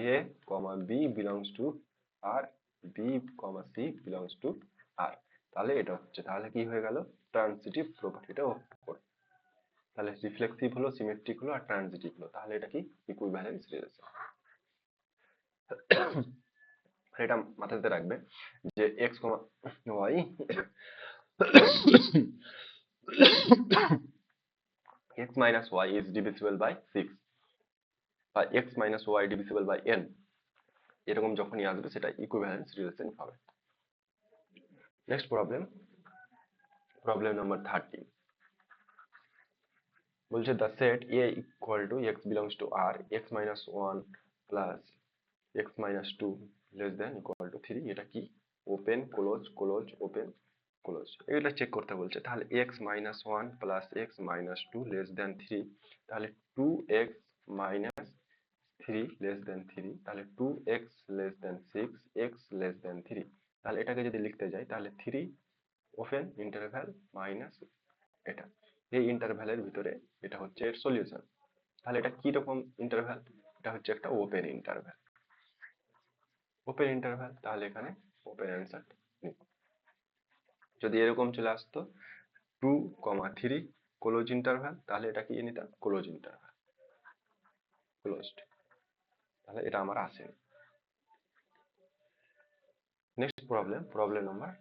a comma b belongs to r, b comma c belongs to r, তাহলে এটা হচ্ছে, তাহলে কি হয়ে গেল? ট্রানজিটিভ প্রপার্টিটা করবে। তাহলে রিফ্লেক্সিভ হলো, সিমেট্রিক হলো আর ট্রানজিটিভ হলো, তাহলে এটা কি ইকুইভ্যালেন্স রিলেশন। এটা মাথাতে রাখবে যে x, y x minus y is divisible by 6 বা x minus y divisible by n, এরকম যখনই আসবে সেটা ইকুইভ্যালেন্স রিলেশন হবে। নেক্সট প্রবলেম নাম্বার 13 বলছে the set a equal to x belongs to r, x minus 1 plus x minus 2 less than equal to 3, এটা কি? Open close close open close, এটা চেক করতে বলছে। তাহলে x minus 1 plus x minus 2 less than 3, তাহলে 2x minus 3 less than 3, তাহলে 2x less than 6, x less than 3, তাহলে এটাকে যদি লিখতে যাই তাহলে 3 ওপেন ইন্টারভ্যাল মাইনাস এটা, এই ইন্টারভ্যালের ভিতরে এটা হচ্ছে এর সলিউশন। তাহলে এটা কি রকম ইন্টারভ্যাল? এটা হচ্ছে একটা ওপেন ইন্টারভ্যাল। ওপেন ইন্টারভ্যাল, তাহলে এখানে ওপেন অ্যান্সার নিব। যদি এরকম চলে আসতো 2, 3 ক্লোজ ইন্টারভ্যাল, তাহলে এটা কি নিতাম? Close interval, closed. তাহলে এটা আমার আসেনি। নেক্সট প্রবলেম, প্রবলেম নাম্বার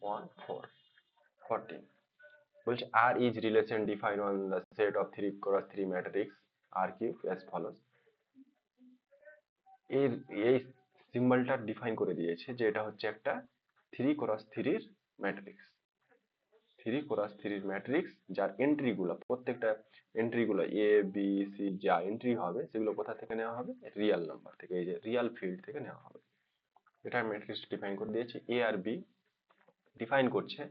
14 বলছে R is relation define on the set of 3 x 3 matrix R cube as follows. এর এই সিম্বলটা ডিফাইন করে দিয়েছে যে এটা হচ্ছে একটা 3 x 3 ম্যাট্রিক্স। 3 x 3 ম্যাট্রিক্স যার এন্ট্রিগুলো, প্রত্যেকটা এন্ট্রিগুলো এ বি সি যা এন্ট্রি হবে সেগুলো কোথা থেকে নেওয়া হবে? রিয়েল নাম্বার থেকে, এই যে রিয়েল ফিল্ড থেকে নেওয়া হবে। এটা ম্যাট্রিক্স ডিফাইন করে দিয়েছি। এ আর বি ডিফাইন করছে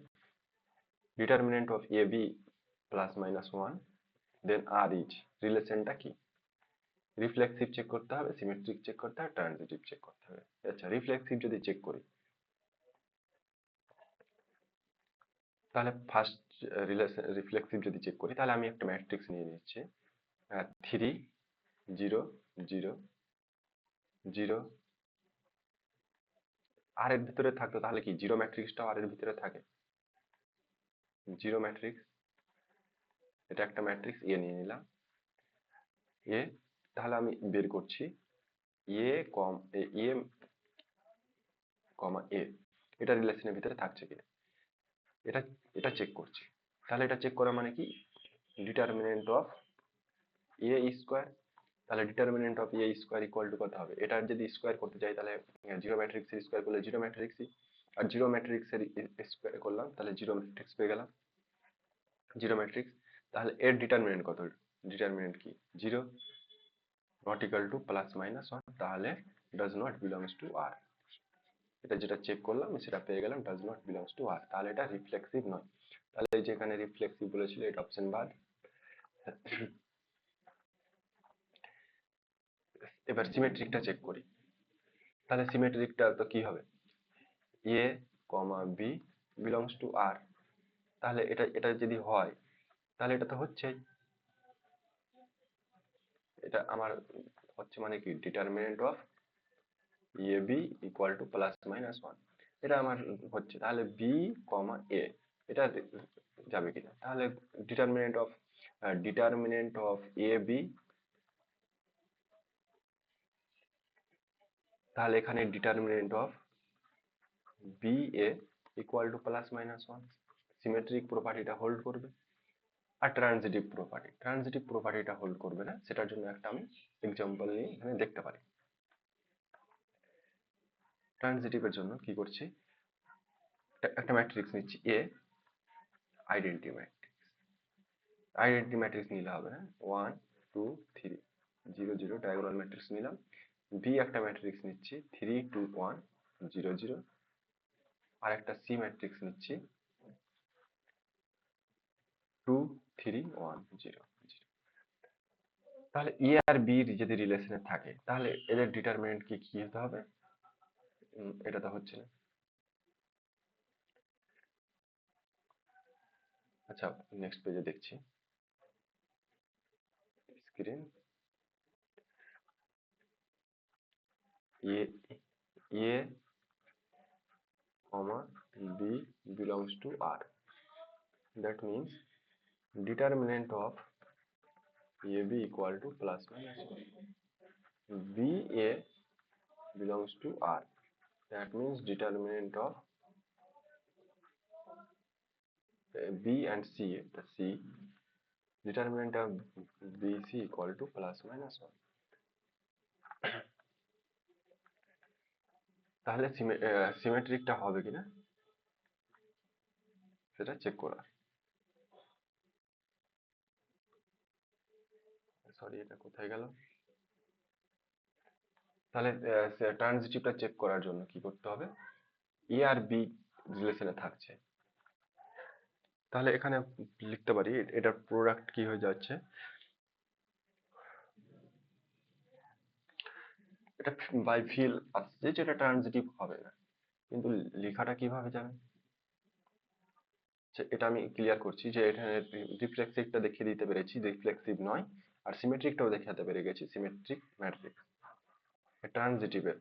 determinant of a b plus minus 1, then R is, রিলেশনটা কি? রিফ্লেক্সিভ চেক করতে হবে, সিমেট্রিক চেক করতে হবে, ট্রানজিটিভ চেক করতে হবে। আচ্ছা, রিফ্লেক্সিভ যদি চেক করি তাহলে ফার্স্ট রিফ্লেক্সিভ যদি চেক করি তাহলে আমি একটা ম্যাট্রিক্স নিয়ে নিচ্ছি 3 0 0 0 আর এর ভিতরে থাকতো, তাহলে কি জিরো ম্যাট্রিক্সটাও আর এর ভিতরে থাকে? জিরো ম্যাট্রিক্স, এটা একটা ম্যাট্রিক্স এ নিয়ে নিলাম। এ, তাহলে আমি বের করছি এ কম এ কমা এ, এটা রিলেশনের ভিতরে থাকছে কিনা, এটা এটা চেক করছি। তাহলে এটা চেক করা মানে কি? ডিটারমিনেন্ট অফ এ স্কোয়ার, তাহলে determinant of A square equal to কত হবে? এটার যদি স্কোয়ার করতে চাই তাহলে জিরো ম্যাট্রিক্সের স্কোয়ার করলে জিরো ম্যাট্রিক্সই, আর জিরো ম্যাট্রিক্সের স্কোয়ার করলাম তাহলে জিরো ম্যাট্রিক্স পেয়ে গেলাম, জিরো ম্যাট্রিক্স। তাহলে এর ডিটারমিনেন্ট কত? ডিটারমিনেন্ট কি? Zero, not equal to plus minus 1, তাহলে does not belongs to R. এটা যেটা চেক করলাম সেটা পেয়ে গেলাম, does not belongs to R, তাহলে এটা রিফ্লেক্সিভ নয়। তাহলে এই যে এখানে রিফ্লেক্সিভ বলেছিল এটা অপশন বাদ। এবার সিমেট্রিকটা চেক করি, তাহলে সিমেট্রিকটা তো কি হবে? এ comma B belongs to R, তাহলে এটা এটা যদি হয় তাহলে এটা তো হচ্ছেই, এটা আমার হচ্ছে মানে কি determinant of a b equal to plus minus 1, এটা আমার হচ্ছে। তাহলে বি কমা এ এটা যাবে কিনা? তাহলে ডিটারমিনেন্ট অফ এ বি, তাহলে এখানে determinant of b a equal to plus minus 1, symmetric প্রপার্টিটা হোল্ড করবে। আর ট্রানজিটিভ প্রপার্টিটা হোল্ড করবে না, সেটার জন্য একটা আমি এক্সাম্পল নিয়ে এখানে দেখতে পারি। ট্রানজিটিভের জন্য কি করছি, একটা ম্যাট্রিক্স নিচ্ছি এ, আইডেন্টি ম্যাট্রিক্স, আইডেন্টি ম্যাট্রিক্স নিলে হবে না, 1 2 3 0 0 ডায়াগোনাল ম্যাট্রিক্স নিলাম। বি একটা ম্যাট্রিক্স নিচ্ছি 3 2 1 0 0, আর একটা সি ম্যাট্রিক্স নিচ্ছি 2 3 1 0 0। তাহলে এ আর বি যদি রিলেশনে থাকে তাহলে এদের ডিটারমিনেন্ট কি কি হতে হবে? এটা তো হচ্ছে না। আচ্ছা, নেক্সট পেজে দেখছি, screen A A comma b belongs to R. That means determinant of AB equal to plus minus 1. BA belongs to R. That means determinant of B and C, the C, determinant of BC equal to plus minus 1. তাহলে সিমেট্রিকটা হবে কিনা সেটা চেক করা। সরি, এটা কোথায় গেল? তাহলে ট্রানজিটিভটা চেক করার জন্য কি করতে হবে? এ আর বি রিলেশনে থাকছে, তাহলে এখানে লিখতে পারি এটার প্রোডাক্ট কি হয়ে যাচ্ছে, এটা বাই ফিল আসছে যেটা ট্রানজিটিভ হবে না। কিন্তু লেখাটা কিভাবে যাবে? এটা আমি ক্লিয়ার করছি যে এখানে রিফ্লেক্সিভটা দেখিয়ে দিতে পেরেছি রিফ্লেক্সিভ নয়, আর সিমেট্রিকটাও দেখাতে পেরে গেছি সিমেট্রিক ম্যাট্রিক্স। ট্রানজিটিভের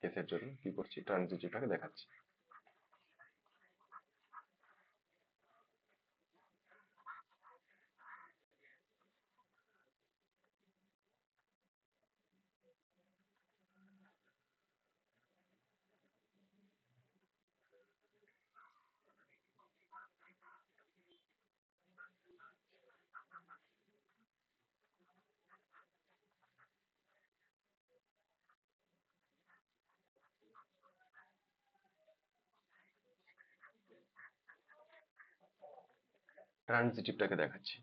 কেসের জন্য কি করছি, ট্রানজিটিভটাকে দেখাচ্ছি। ট্রানজিটিভটাকে দেখাচ্ছি।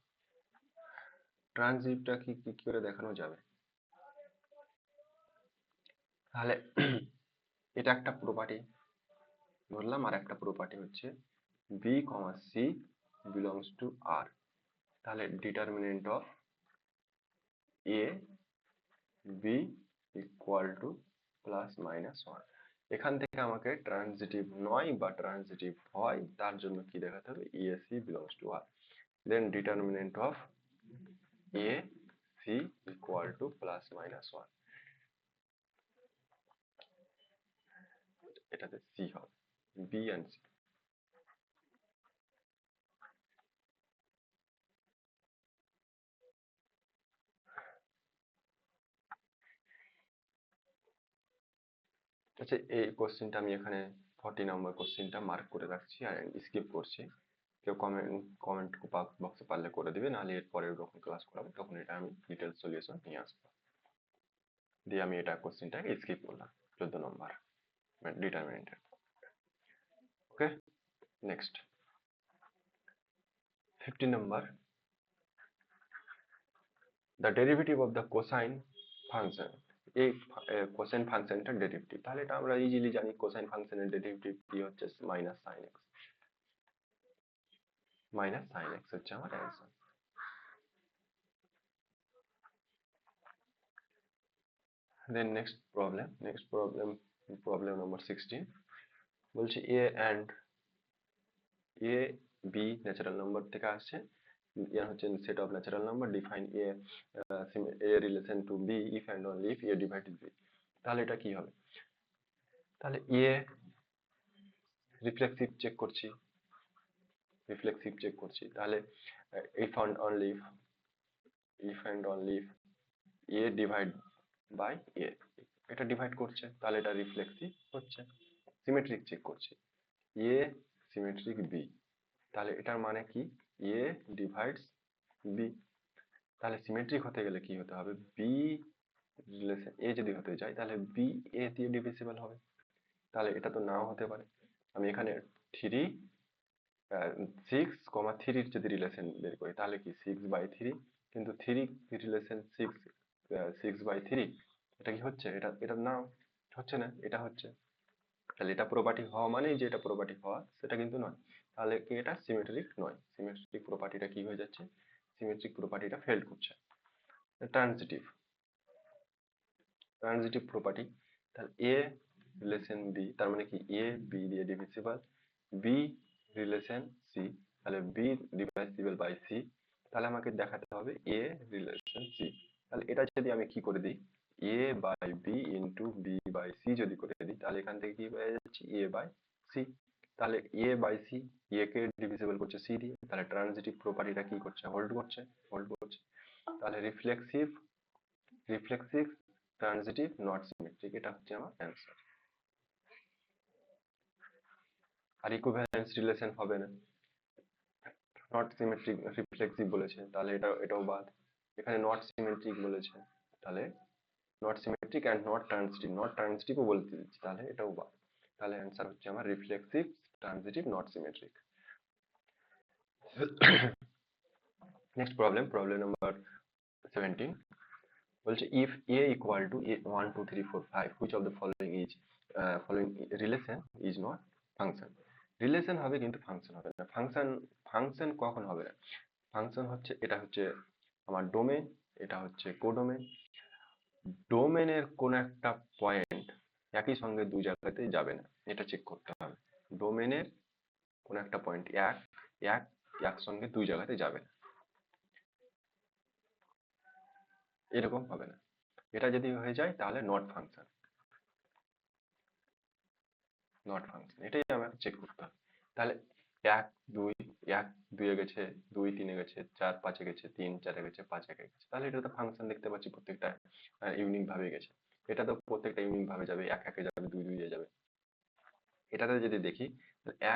ট্রানজিটিভটা কি কি করে দেখানো যাবে? তাহলে এটা একটা প্রপার্টি ধরলাম, আর একটা প্রপার্টি হচ্ছে b comma C belongs to R. তাহলে determinant of a b equal to plus minus one. এখান থেকে আমাকে ট্রানজিটিভ নয় বা ট্রানজিটিভ হয় তার জন্য কি দেখাতে হবে, a c belongs to R. Then determinant of a c equal to plus minus one, এটাতে সি হবে, বি এন্ড সি। আচ্ছা, এই কোশ্চেনটা আমি এখানে 40 নম্বর কোশ্চেনটা মার্ক করে রাখছি আর স্কিপ করছি। কেউ কমেন্ট বক্সে পারলে করে দিবে, নাহলে এর পরে যখন ক্লাস করাবো তখন এটা আমি ডিটেলস সলিউশন নিয়ে আসবো। দিয়ে আমি এটা কোশ্চেনটাকে স্কিপ করলাম 14 নম্বর ডিটারমিনেন্টের। ওকে, নেক্সট 15 নম্বর, the derivative of the cosine function. এই কোসাইন ফাংশনটার ডেরিভেটিভ, তাহলে এটা আমরা ইজিলি জানি কোসাইন ফাংশনের ডেরিভেটিভ কি হচ্ছে, minus sine x. Minus sine x হচ্ছে আমার answer. Then next problem number 16 বলছে এ বি ন্যাচারাল নাম্বার থেকে আসছে। হচ্ছে set of natural number, define a relation to b if and only if a divided b. তাহলে এটা কি হবে? তাহলে রিফ্লেক্সিভ চেক করছি তাহলে if and only if a divide by a, এটা ডিভাইড করছে তাহলে এটা রিফ্লেক্সিভ হচ্ছে। সিমেট্রিক চেক করছি, এ সিমেট্রিক বি, তাহলে এটার মানে কি, এ ডিভাইডস বি। তাহলে সিমেট্রিক হতে গেলে কি হতে হবে, বি রিলেশন এ যদি হতে যায় তাহলে বি এ দিয়ে ডিভিজিবল হবে। তাহলে এটা তো নাও হতে পারে। আমি এখানে 6,3 যদি রিলেশন বের করি তাহলে কি 6/3, কিন্তু 3 রিলেশন 6/3 এটা কি হচ্ছে, এটা নাও হচ্ছে না, এটা হচ্ছে। তাহলে এটা প্রপার্টি হওয়া মানেই যে এটা প্রপার্টি হওয়া, সেটা কিন্তু নয়। তাহলে কি এটা সিমেট্রিক নয়, সিমেট্রিক প্রপার্টিটা কি হয়ে যাচ্ছে, সিমেট্রিক প্রপার্টিটা ফেল করছে। ট্রানজিটিভ ট্রানজিটিভ প্রপার্টি, তাহলে এ রিলেশন বি তার মানে কি এ বি দিয়ে ডিভিজিবল, বি রিলেশন সি তাহলে বি ডিভাইসিবল বাই সি। তাহলে আমাকে দেখাতে হবে এ রিলেশন সি। তাহলে এটা যদি আমি কি করে দিই, a by b into b by c যদি করে দিই তাহলে এখান থেকে কি পেয়ে যাচ্ছি, এ বাই সি। তাহলে এ বাই সি, এ কে ডিভিজিবল করছে সি দিয়ে, তাহলে ট্রানজিটিভ প্রপার্টিটা কি করছে, হোল্ড করছে। তাহলে রিফ্লেক্সিভ ট্রানজিটিভ নট সিমেট্রিক, এটা হচ্ছে আমার অ্যান্সার। আর ইকুইভ্যালেন্স রিলেশন হবে না, নট সিমেট্রিক রিফ্লেক্সিভ বলেছে তাহলে এটাও বাদ। এখানে নট সিমেট্রিক বলেছে, তাহলে নট সিমেট্রিক অ্যান্ড নট ট্রানজিটিভও বলতে দিচ্ছি, তাহলে এটাও বাদ। তাহলে অ্যান্সার হচ্ছে আমার reflexive transitive not symmetric. Next problem number 17 বলছে if A equal two 1 2 3 4 5 which of the following relation is not function. Relation হবে কিন্তু ফাংশন হবে না। ফাংশন কখন হবে না, ফাংশন হচ্ছে এটা হচ্ছে আমার ডোমেন, এটা হচ্ছে কোডোমেন। ডোমেনের কোন একটা পয়েন্ট একই সঙ্গে দুই জায়গাতে যাবে না, এটা চেক করতে হবে। ডোমেনের কোন একটা পয়েন্ট এক এক একসঙ্গে দুই জায়গাতে যাবে না, এরকম হবে না। এটা যদি হয়ে যায় তাহলে নট ফাংশন, নট ফাংশন, এটাই আমাকে চেক করতে হবে। তাহলে এক দুই, এক দুইয়ে গেছে, দুই তিনে গেছে, চার পাঁচে গেছে, তিন চারে গেছে, পাঁচে গেছে, তাহলে এটা তো ফাংশন দেখতে পাচ্ছি প্রত্যেকটা ইউনিক ভাবে গেছে। এটা তো প্রত্যেকটা ইউনিক ভাবে যাবে, এক একে যাবে, দুই দুইয়ে যাবে। এটাতে যদি দেখি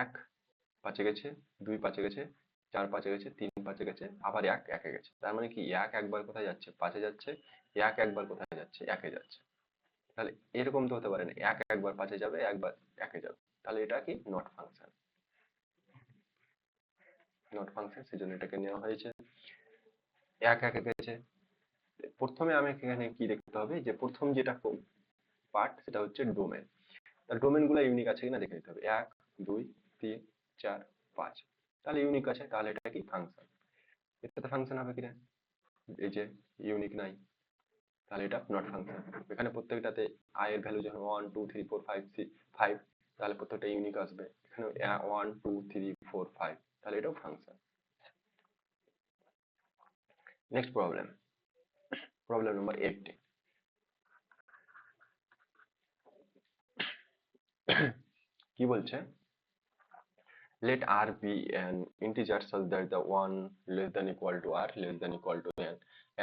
এক পাঁচে গেছে, দুই পাঁচে গেছে, চার পাঁচে গেছে, তিন পাঁচে গেছে, আবার এক একে গেছে, তার মানে কি এক একবার কোথায় যাচ্ছে, পাঁচে যাচ্ছে, এক একবার কোথায় যাচ্ছে, একে যাচ্ছে। তাহলে এরকম তো হতে পারে না এক একবার পাঁচে যাবে, একবার একে যাবে, তাহলে এটা কি নট ফাংশন, নট ফাংশন, সেজন্য এটাকে নেওয়া হয়েছে। এক একে গেছে, প্রথমে আমি এখানে কি দেখতে হবে, যে প্রথম যেটা পার্ট সেটা হচ্ছে ডোমেন। তার ডোমেন গুলো ইউনিক আছে কিনা দেখে নিতে হবে, এক দুই তিন চার পাঁচ, তাহলে ইউনিক আছে, তাহলে এটা কি ফাংশন। এটাতে ফাংশন হবে কিনা, এই যে ইউনিক নাই, তাহলে এটা নট ফাংশন। এখানে প্রত্যেকটাতে আই এর ভ্যালু যখন 1 2 3 4 5 6 5, তাহলে প্রত্যেকটা ইউনিক আসবে। এখানে 1 2 3 4 5, তাহলে এটাও function. Next problem, problem number 80। কি বলছে, let r be an integer such that the 1 less than equal to r less than equal to n,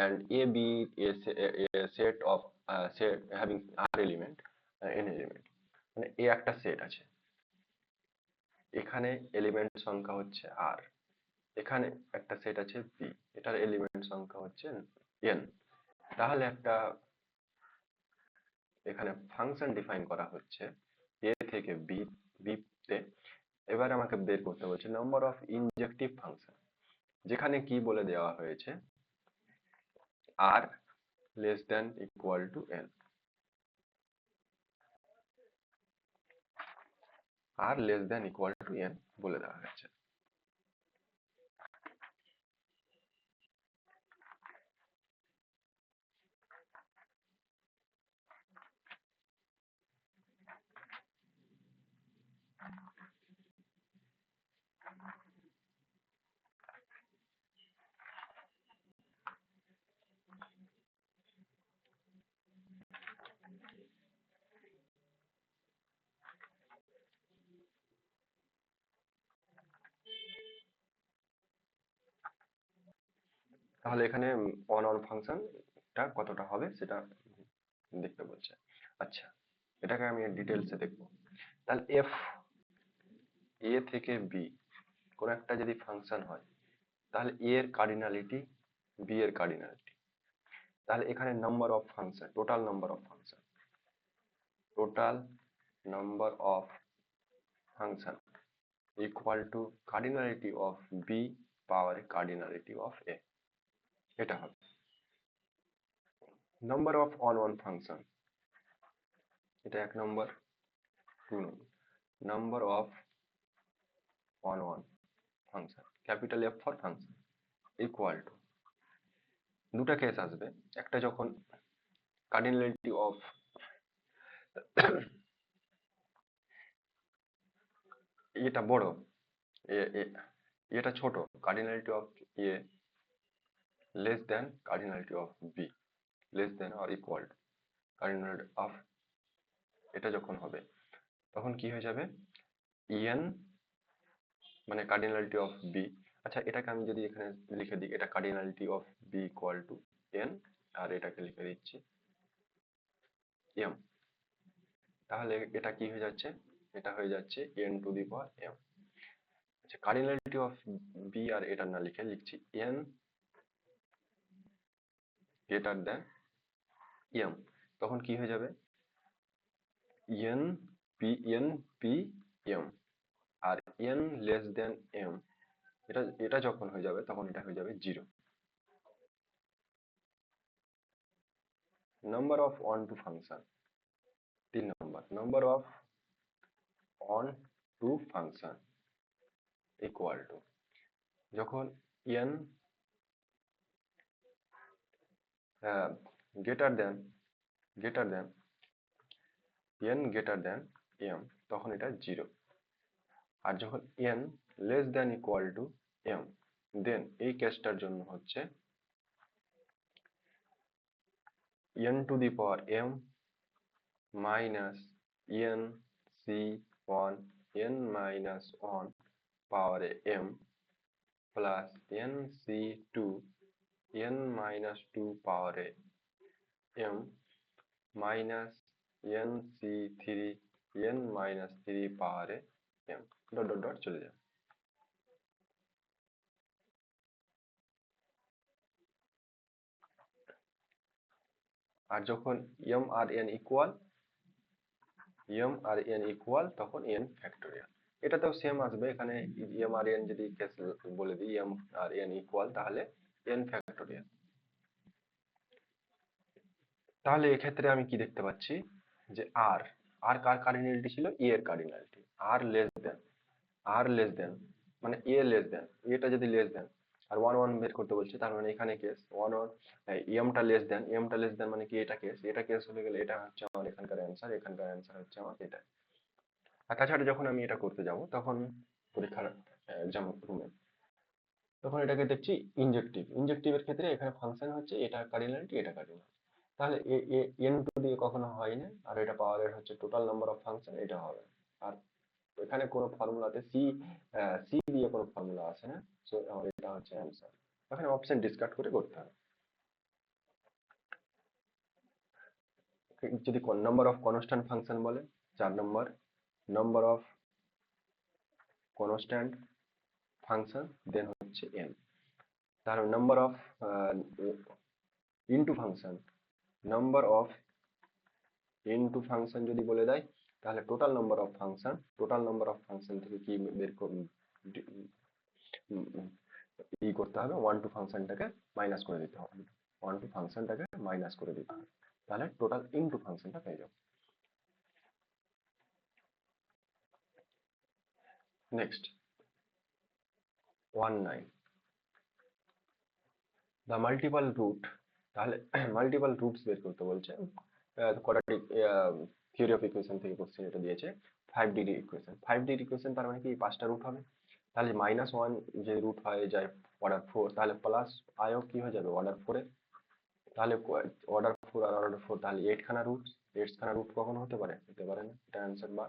and a be a set of set having r element n element। মানে এ একটা সেট আছে, এখানে এলিমেন্ট সংখ্যা হচ্ছে r, এখানে একটা সেট আছে বি, এটার এলিমেন্ট সংখ্যা হচ্ছে n। তাহলে একটা এখানে ফাংশন ডিফাইন করা হচ্ছে এ থেকে বি, বি তে। এবার আমাকে বের করতে বলছে নাম্বার অফ ইনজেক্টিভ ফাংশন, যেখানে কি বলে দেওয়া হয়েছে r less than equal to n, r less than equal to n বলে দেওয়া হয়েছে। তাহলে এখানে অন অন ফাংশনটা কতটা হবে সেটা দেখতে বলছে। আচ্ছা, এটাকে আমি ডিটেলসে দেখবো। তাহলে এফ এ থেকে বি কোন একটা যদি ফাংশন হয়, তাহলে এ এর কার্ডিনালিটি বি এর কার্ডিনালিটি, তাহলে এখানে number of function, total number of function, total number of function equal to cardinality of B power cardinality of A, এটা হবে। Number of one one function, এটা এক number, two number. Number of one one function, capital F for function, equal to, দুটা কেস আসবে, একটা যখন কার্ডিনালিটি অফ এটা বড়, এটা ছোট, cardinality of A less than cardinality of B, less than or equal to cardinality of, এটা যখন হবে তখন কি হয়ে যাবে, ইএন মানে কার্ডিনালিটি অফ বি। আচ্ছা, এটাকে আমি যদি এখানে লিখে দিই, এটা cardinality of B equal to N, আর এটাকে লিখে দিচ্ছি এম, তাহলে এটা কি হয়ে যাচ্ছে, এটা হয়ে যাচ্ছে n to the power m. আচ্ছা, কার্ডিনালিটি অফ বি আর এটা না লিখে লিখছি এন গ্রেটার দেন এম, তখন কি হয়ে যাবে এন পি এম, আর এন লেস দেন এম, এটা এটা যখন হয়ে যাবে তখন এটা হয়ে যাবে zero. Number of onto function, 3 number, number of onto function equal to, যখন N greater than n greater than m তখন এটা 0, আর যখন n less than equal to m then এই কেসটার জন্য হচ্ছে n to the power m minus n c1 n minus 1 পাওয়ারে m plus n c2 n minus 2 পাওয়ারে m minus n c3 n minus 3 পাওয়ারে m ডট ডট ডট চলে যাবে। আর যখন m আর n ইকুয়াল তখন n ফ্যাক্টোরিয়াল। এটাতেও সেম আসবে, এখানে m আর n যদি কেস বলে দিই m আর n ইকুয়াল তাহলে n ফ্যাক্টোরিয়াল। তাহলে এক্ষেত্রে আমি কি দেখতে পাচ্ছি যে r কার কার্ডিনালিটি ছিল, e এর কার্ডিনালিটি, r লেস দেন মানে a লেস দেন, এটা যদি লেস দেন আর 1 1 বের করতে বলছে, তার মানে এখানে কেস 1 1 m টা লেস দেন মানে কি এটা কেস হয়ে গেলে এটা হচ্ছে আমার এখানকার অ্যান্সার হচ্ছে আমার এটা। আর তাছাড়া যখন আমি এটা করতে যাব তখন পরীক্ষার এক্সাম রুমে তখন এটাকে দেখছি ইনজেক্টিভের ক্ষেত্রে এখানে ফাংশন হচ্ছে এটা কার্ডিনালিটি এটা কার্ডিনালিটি, তাহলে n টু দিয়ে কখনো হয় না, আর এটা পাওয়ারের হচ্ছে টোটাল নাম্বার অফ ফাংশন, এটা হবে। আর এখানে কোনো ফর্মুলাতে সি দিয়ে কোনো ফর্মুলা আসে না, সো এটা হচ্ছে অ্যান্সার। এখানে অপশন ডিসকার্ড করে করতে হবে। যদি নাম্বার অফ কনস্ট্যান্ট ফাংশন বলে 4 number, number of constant function then হচ্ছে n, তার number of into function, number of into function যদি বলে দেয় তাহলে টোটাল নাম্বার অফ ফাংশন থেকে কি বের করতে হবে, 1 টু ফাংশনটাকে মাইনাস করে দিতে হবে, তাহলে টোটাল ইনটু ফাংশনটা পেয়ে যাবো। নেক্সট 19 দ্য মাল্টিপল রুট, তাহলে মাল্টিপল রুটস বের করতে বলছে, কোয়াড্রাটিক থিওরি অফ ইকুয়েশন থেকে কোশ্চেন এটা দিয়েছে। 5 ডিগ্রি ইকুয়েশন তার মানে কি 5টা রুট হবে, তাহলে -1 যে রুট হয়ে যায় অর্ডার 4, তাহলে প্লাস আয়ও কি হয়ে যাবে অর্ডার 4 এ, তাহলে অর্ডার 4 আর অর্ডার 4 তাহলে 8 খানা রুট কখনো হতে পারে না, এটা অ্যান্সার। বা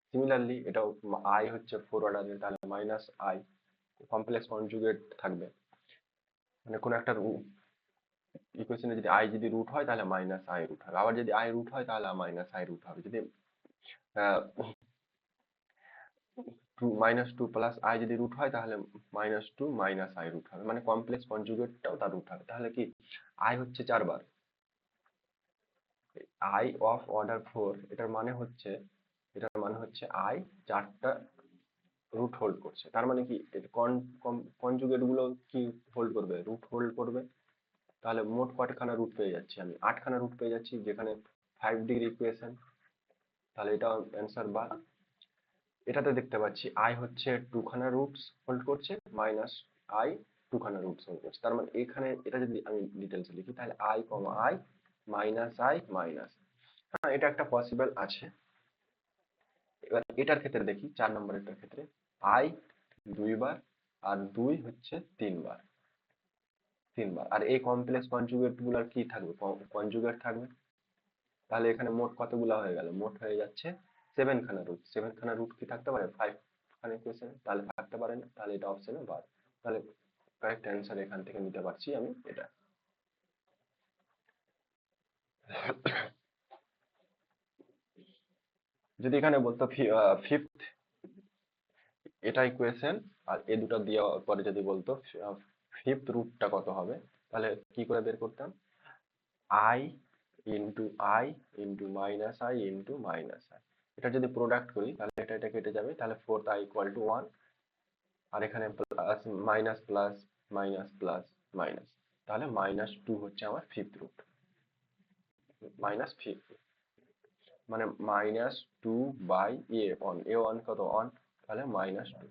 সিমিলারলি এটাও আই হচ্ছে 4 অর্ডারের, তাহলে মাইনাস আই কমপ্লেক্স কনজুগেট থাকবে, মানে কোনো একটা ইকুয়েশনে যদি আই যদি রুট হয় তাহলে মাইনাস আই রুট হবে, আবার যদি আই রুট হয় তাহলে মাইনাস আই রুট হবে, যদি -2 প্লাস আই যদি রুট হয় তাহলে -2 মাইনাস আই রুট হবে, মানে কমপ্লেক্স কনজুগেটটাও তার রুট হবে। তাহলে কি আই হচ্ছে 4 বার, আই অফ অর্ডার 4 এটার মানে হচ্ছে আই 4টা রুট হোল্ড করছে, তার মানে কি কনজুগেট গুলো কি হোল্ড করবে, রুট হোল্ড করবে, তাহলে মোট কয়খানা রুট পেয়ে যাচ্ছি আমি, 8খানা রুট পেয়ে যাচ্ছি, যেখানে 5 ডিগ্রি ইকুয়েশন, তাহলে এটা অ্যান্সার। বা এটাতে দেখতে পাচ্ছি আই হচ্ছে 2খানা রুটস হোল্ড করছে, মাইনাস আই 2খানা রুটস হোল্ড করছে, তার মানে এখানে এটা যদি আমি ডিটেলসে লিখি তাহলে আই কমা আই মাইনাস, হ্যাঁ এটা একটা পসিবল আছে। এবার এটার ক্ষেত্রে দেখি 4 নম্বরের ক্ষেত্রে আই 2 বার আর 2 হচ্ছে 3 বার, আর এই কমপ্লেক্স কনজুগেট গুলার কি থাকবে, কনজুগেট থাকবে, তাহলে এখানে মোট কতগুলা হয়ে গেল, মোট হয়ে যাচ্ছে 7খানা রুট কি থাকতে পারে 5 খানা ইকুয়েশন, তাহলে থাকতে পারে না, তাহলে এটা অপশনে বাদ, তাহলে কারেক্ট অ্যান্সার এখান থেকে নিতে পারছি আমি এটা। যদি এখানে বলতো ফিফথ এটা ইকুয়েশন আর এই দুটো দেওয়ার পরে যদি বলতো ফিফথ রুটটা কত হবে, তাহলে কি করে বের করতাম, I into minus I into minus I, এটা যদি প্রোডাক্ট করি তাহলে এটা কেটে যাবে, তাহলে 4i ইকুয়াল টু 1, আর এখানে প্লাস মাইনাস, তাহলে -2 হচ্ছে আমার ফিফথ রুট, -5 মানে -2/a1 কত 1, তাহলে -2।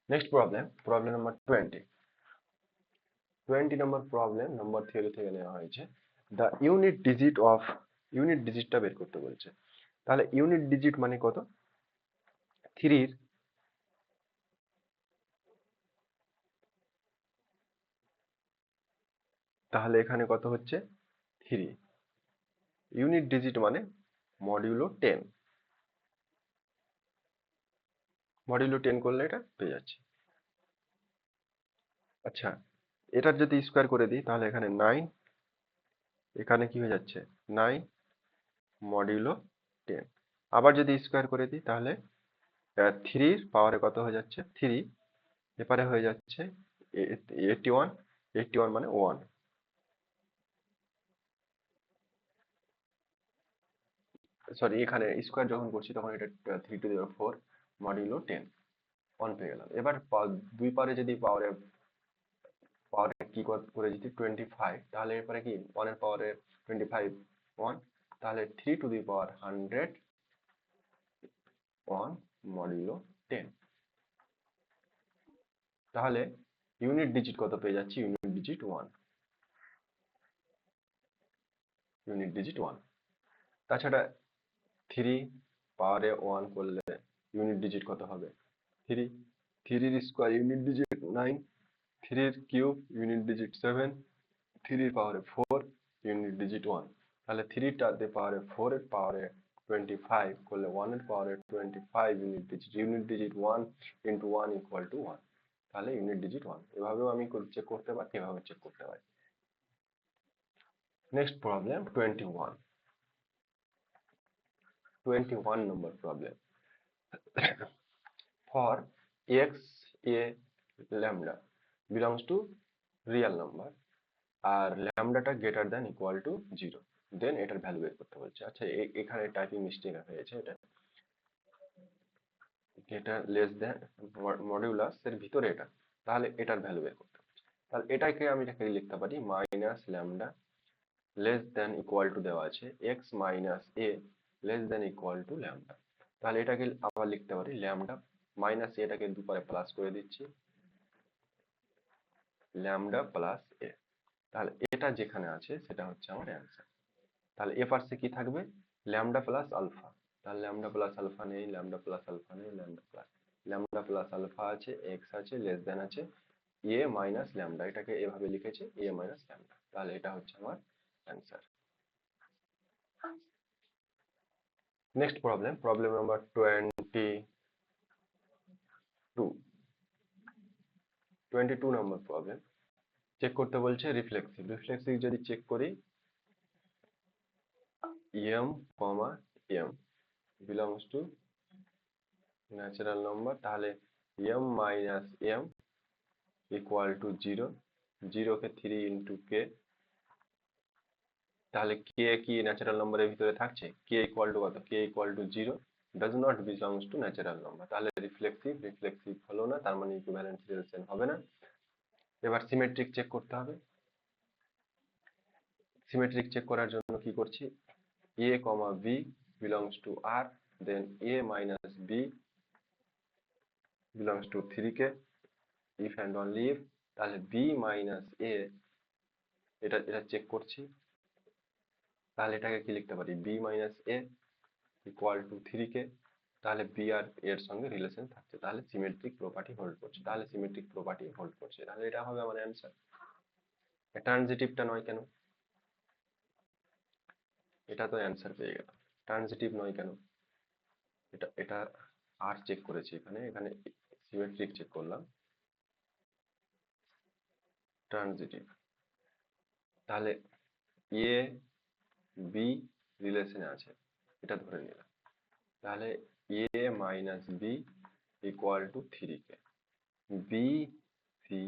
Next problem number 20 number problem number theory থেকে নেওয়া হয়েছে। The unit digit of unit ডিজিটটা বের করতে বলছে। তাহলে ইউনিট ডিজিট মানে কত? 3 তাহলে এখানে কত হচ্ছে? 3। ইউনিট ডিজিট মানে মডিউলো 10, মডিউলো 10 করলে এটা পেয়ে যাচ্ছে। আচ্ছা, এটার যদি স্কোয়ার করে দিই তাহলে এখানে 9, এখানে কি হয়ে যাচ্ছে? 9 মডিউলো 10। আবার যদি স্কোয়ার করে দিই তাহলে 3 পাওয়ারে কত হয়ে যাচ্ছে? 3 এপারে হয়ে যাচ্ছে 81, 81 মানে 1। সরি, এখানে স্কোয়ার যখন করছি তখন এটা 3 টু দি পাওয়ার 4 মডিউলো 10, 1 পেয়ে গেলাম। এবার দুই পারে যদি পাওয়ারে পাওয়ারে কি করে যদি 25, তাহলে এরপরে কি 1 এর পাওয়ারে 25 1, তাহলে 3 টু দি পাওয়ার 100 1 মডিউলো 10। তাহলে ইউনিট ডিজিট কত পেয়ে যাচ্ছি? Unit digit 1, unit digit 1। তাছাড়া 3 পাওয়ারে 1 করলে ইউনিট ডিজিট কত হবে? 3, 3 এর স্কোয়ার ইউনিট ডিজিট 9, 3 এর কিউব ইউনিট ডিজিট 7, 3 এর পাওয়ারে 4 ইউনিট ডিজিট 1। তাহলে 3 টা পাওয়ারে 4 এর পাওয়ারে 25 করলে 1 এর পাওয়ারে 25 unit digit. Unit digit 1 into 1 equal two 1। তাহলে ইউনিট ডিজিট 1। এভাবেও আমি চেক করতে পারি, এভাবে চেক করতে পারি। Next problem 21 number problem. For x a lambda belongs to real number আর ল্যামডাটা greater than equal to 0, then এটার ভ্যালু বের করতে বলছে। আচ্ছা, এখানে টাইপিং মিস্টেক হয়েছে। এটা গ্রেটার লেস দ্যান মডিউলাস এর ভিতরে এটা, তাহলে এটার ভ্যালু বের করতে হবে। তাহলে এটাকে লিখতে পারি minus lambda less than equal two দেওয়া আছে এক্স মাইনাস এ less than equal two lambda. তাহলে এটাকে আবার লিখতে পারি ল্যামডা মাইনাস এটাকে দুপারে প্লাস করে দিচ্ছি, ল্যামডা প্লাস এ। তাহলে এটা যেখানে আছে সেটা হচ্ছে আমার অ্যান্সার। তাহলে এ পাশে কি থাকবে? Lambda plus alpha. তাহলে ল্যামডা প্লাস আলফা নেই, ল্যামডা প্লাস আলফা নেই, ল্যামডা প্লাস আলফা আছে, এক্স আছে, লেস দেন আছে এ মাইনাস ল্যামডা। এটাকে এভাবে লিখেছে এ মাইনাস ল্যামডা। তাহলে এটা হচ্ছে আমার answer. Next problem, problem number 22 number problem. Check করতে বলছে রিফ্লেক্সিভ। রিফ্লেক্সিভ যদি চেক করি m, m belongs to natural number, তাহলে m minus m equal to 0, 0 K 3 into K. তাহলে কে কি ন্যাচারাল নাম্বারের ভিতরে থাকছে? কে ইকুয়াল টু কত? কে equal to 0 does not belongs to natural number. তাহলে রিফ্লেক্সিভ হলো না, তার মানে ইকুইভ্যালেন্স রিলেশন হবে না। এবার সিমেট্রিক চেক করতে হবে। সিমেট্রিক চেক করার জন্য কি করছি? a, b belongs to r, then a minus b belongs to 3k, if and only if। তাহলে b minus a, এটা এটা চেক করছি। তাহলে এটাকে কি লিখতে পারি? b minus a equal to 3k। তাহলে বি আর এর সঙ্গে রিলেশন থাকছে, তাহলে সিমেট্রিক প্রপার্টি হোল্ড করছে। তাহলে সিমেট্রিক প্রপার্টি হোল্ড করছে, তাহলে এটা হবে আমার অ্যান্সার। ট্রানজিটিভটা নয় কেন? এটা তো অ্যান্সার পেয়ে গেল। ট্রানজিটিভ নয় কেন? এটা এটা আর চেক করেছি, এখানে এখানে সিমেট্রিক চেক করলাম, ট্রানজিটিভ। তাহলে এ বি রিলেশনে আছে, এটা ধরে নিলাম। তাহলে A minus B equal to 3k, B C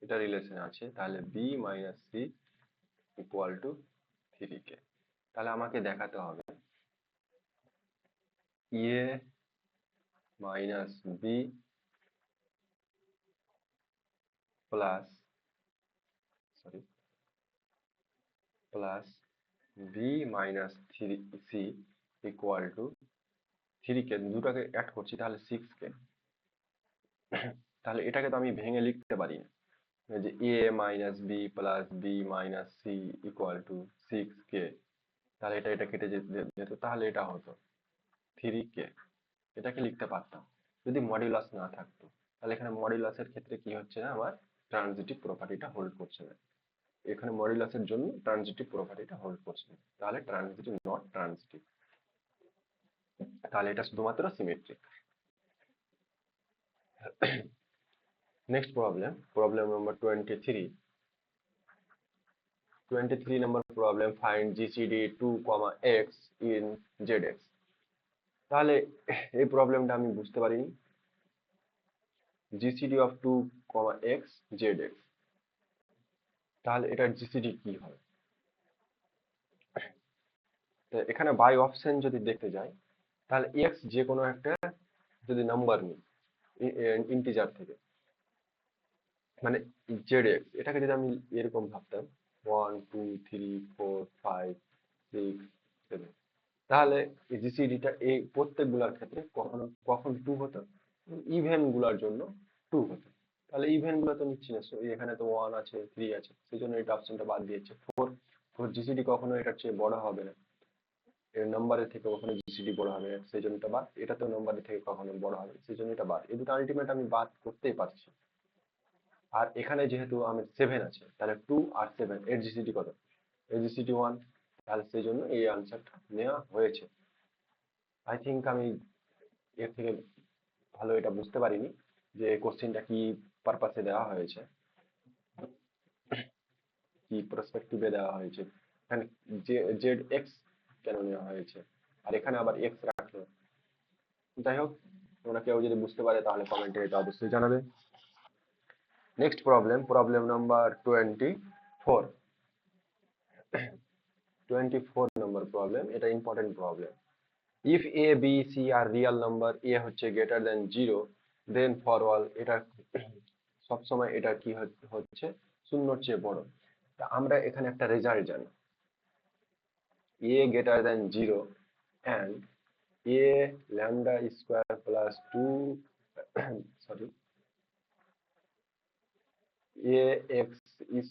এটা রিলেশনে আছে, তাহলে B minus C equal to 3k। তাহলে আমাকে দেখাতে হবে A minus B plus B minus three C equal to 3k। দুটাকে অ্যাড করছি তাহলে 6k। তাহলে এটাকে তো আমি ভেঙে লিখতে পারি না, যে A minus B plus B minus C equal to 6k। তাহলে এটা কেটে যেত, তাহলে এটা হতো 3k, এটাকে লিখতে পারতাম যদি মডিউলাস না থাকতো। তাহলে এখানে মডিউলাসের ক্ষেত্রে কি হচ্ছে না, আমার ট্রানজিটিভ প্রপার্টিটা হোল্ড করছে না, এখানে মডিউলাসের জন্য ট্রানজিটিভ প্রপার্টিটা হোল্ড করছে না, তাহলে ট্রানজিটিভ নট ট্রানজিটিভ, তাহলে এটা শুধুমাত্র symmetric. Next problem number 23 number problem, find GCD 2, x in ZX। তাহলে এই প্রবলেমটা আমি বুঝতে পারিনি, GCD of 2, x ZX, তাহলে এটার GCD কি হবে? তো এখানে বাই অপশন যদি দেখতে যাই, তাহলে x যে কোনো একটা যদি নাম্বার নিই ইন্টিজার থেকে, মানে ZX, এটাকে যদি আমি এরকম ভাবতাম 1 2 3 4 5 6 7, তাহলে জিসিডিটা এই প্রত্যেকগুলোর ক্ষেত্রে কখনো কখন 2 হতো, ইভেন গুলার জন্য 2 হতো। তাহলে ইভেন গুলো তো নিচ্ছি না, এখানে তো 1 আছে 3 আছে, সেই জন্য এটা অপশনটা বাদ দিয়েছে। 4 জিসিডি কখনো এটার চেয়ে বড় হবে না, এর নাম্বারের থেকে কখনো জিসিডি বড় হবে না, সেই জন্য এটা বাদ। এটা তো নাম্বারের থেকে কখনো বড় হবে, সেই জন্য এটা বাদ। এই দুটো আলটিমেট আমি বাদ করতেই পারছি। আর এখানে যেহেতু আমি 7 আছে, তাহলে 2 আর 7 এর জিসিডি কত? এর জিসিডি 1, তাহলে সেই জন্য এই আনসারটা নেওয়া হয়েছে। আই থিঙ্ক আমি এর থেকে ভালো এটা বুঝতে পারিনি যে কোশ্চেনটা কি পারপাসে দেওয়া হয়েছে, কি পার্সপেক্টিভে দেওয়া হয়েছে, এখানে জেড এক্স কেন নেওয়া হয়েছে, আর এখানে আবার এক্স রাখলো। যাই হোক, তোমরা কেউ যদি বুঝতে পারে তাহলে কমেন্টে এটা অবশ্যই জানাবে। Next problem number 24 number problem, এটা important problem. If A B C are real number, A হচ্ছে greater than 0, then for all, এটা সবসময় এটা কি হচ্ছে, শূন্যর চেয়ে বড়। তা আমরা এখানে একটা রেজাল্ট জানি, এ greater than 0 and a lambda square plus 2 sorry ax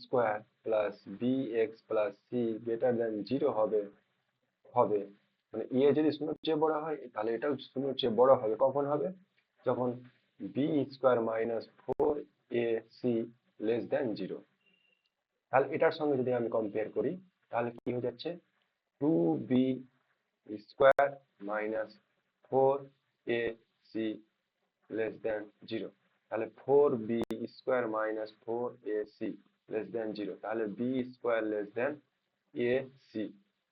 square plus bx plus c greater than 0 হবে মানে এ যদি শূন্যের চেয়ে বড় হয়, তাহলে এটাও শূন্যের চেয়ে বড় হবে। কখন হবে? যখন b square minus 4ac less than 0। তাহলে এটার সঙ্গে যদি আমি কম্পেয়ার করি, তাহলে কি হয়ে যাচ্ছে, 2b square minus 4ac less than 0। তাহলে 4b square minus 4ac less than 0, তাহলে b square less than ac,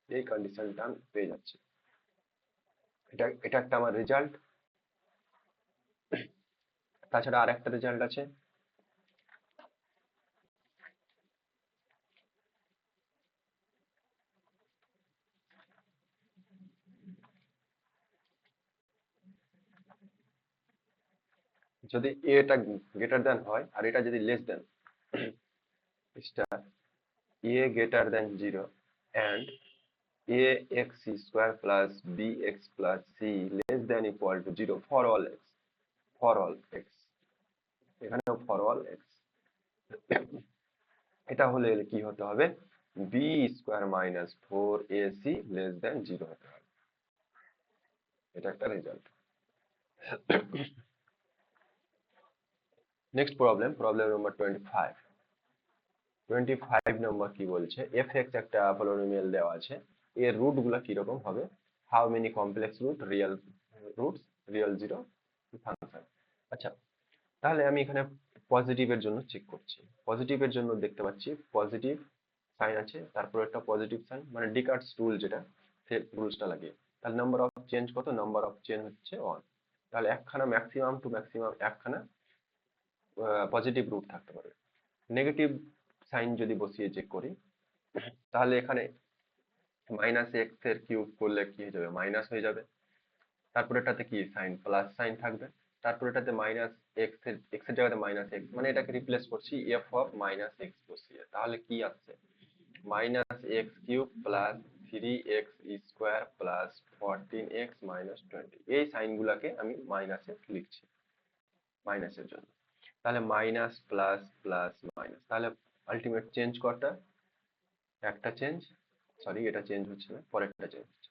এই কন্ডিশনটা আমি পেয়ে যাচ্ছি। এটা একটা আমার রেজাল্ট। তাছাড়া আর একটা রেজাল্ট আছে, যদি এটা গ্রেটার দেন হয় আর এটা যদি less than, star a greater than 0 and ax square plus bx plus c less than equal to 0 for all x, for all x, এখানেও for all x, এটা হলে কি হতে হবে, b square minus 4ac less than 0 হতে হবে। এটা একটা result. Next problem number 25 number কি বলছে, এফএক্স একটা পলিনোমিয়াল দেওয়া আছে, এর রুট গুলা কিরকম হবে, how many complex roots real zero function. আচ্ছা, তাহলে আমি এখানে পজিটিভের জন্য চেক করছি, পজিটিভের জন্য দেখতে পাচ্ছি পজিটিভ সাইন আছে, তারপর একটা পজিটিভ সাইন, মানে ডিকার্টস রুল যেটা, সেই রুলসটা লাগিয়ে, তাহলে নাম্বার অফ চেঞ্জ কত, নাম্বার অফ চেঞ্জ হচ্ছে 1। তাহলে একখানা ম্যাক্সিমাম টু ম্যাক্সিমাম একখানা পজিটিভ রুট থাকতে পারে। নেগেটিভ সাইন যদি বসিয়ে চেক করি, তাহলে এখানে মাইনাস এক্স এর কিউব করলে কি হয়ে যাবে, মাইনাস হয়ে যাবে। তারপর এটাতে কি সাইন, প্লাস সাইন থাকবে। তারপর এটাতে মাইনাস এক্স এর জায়গাতে মাইনাস এক্স, মানে এটাকে রিপ্লেস করছি এফ অফ মাইনাস এক্স বসিয়ে, তাহলে কি আসছে, minus x cube plus 3x square plus 14x minus 20। এই সাইন গুলাকে আমি মাইনাসে লিখছি মাইনাসের জন্য। তাহলে মাইনাস প্লাস প্লাস মাইনাস, তাহলে আলটিমেট চেঞ্জ কটা, একটা চেঞ্জ, সরি, এটা চেঞ্জ হচ্ছে না, পরেরটা চেঞ্জ হচ্ছে।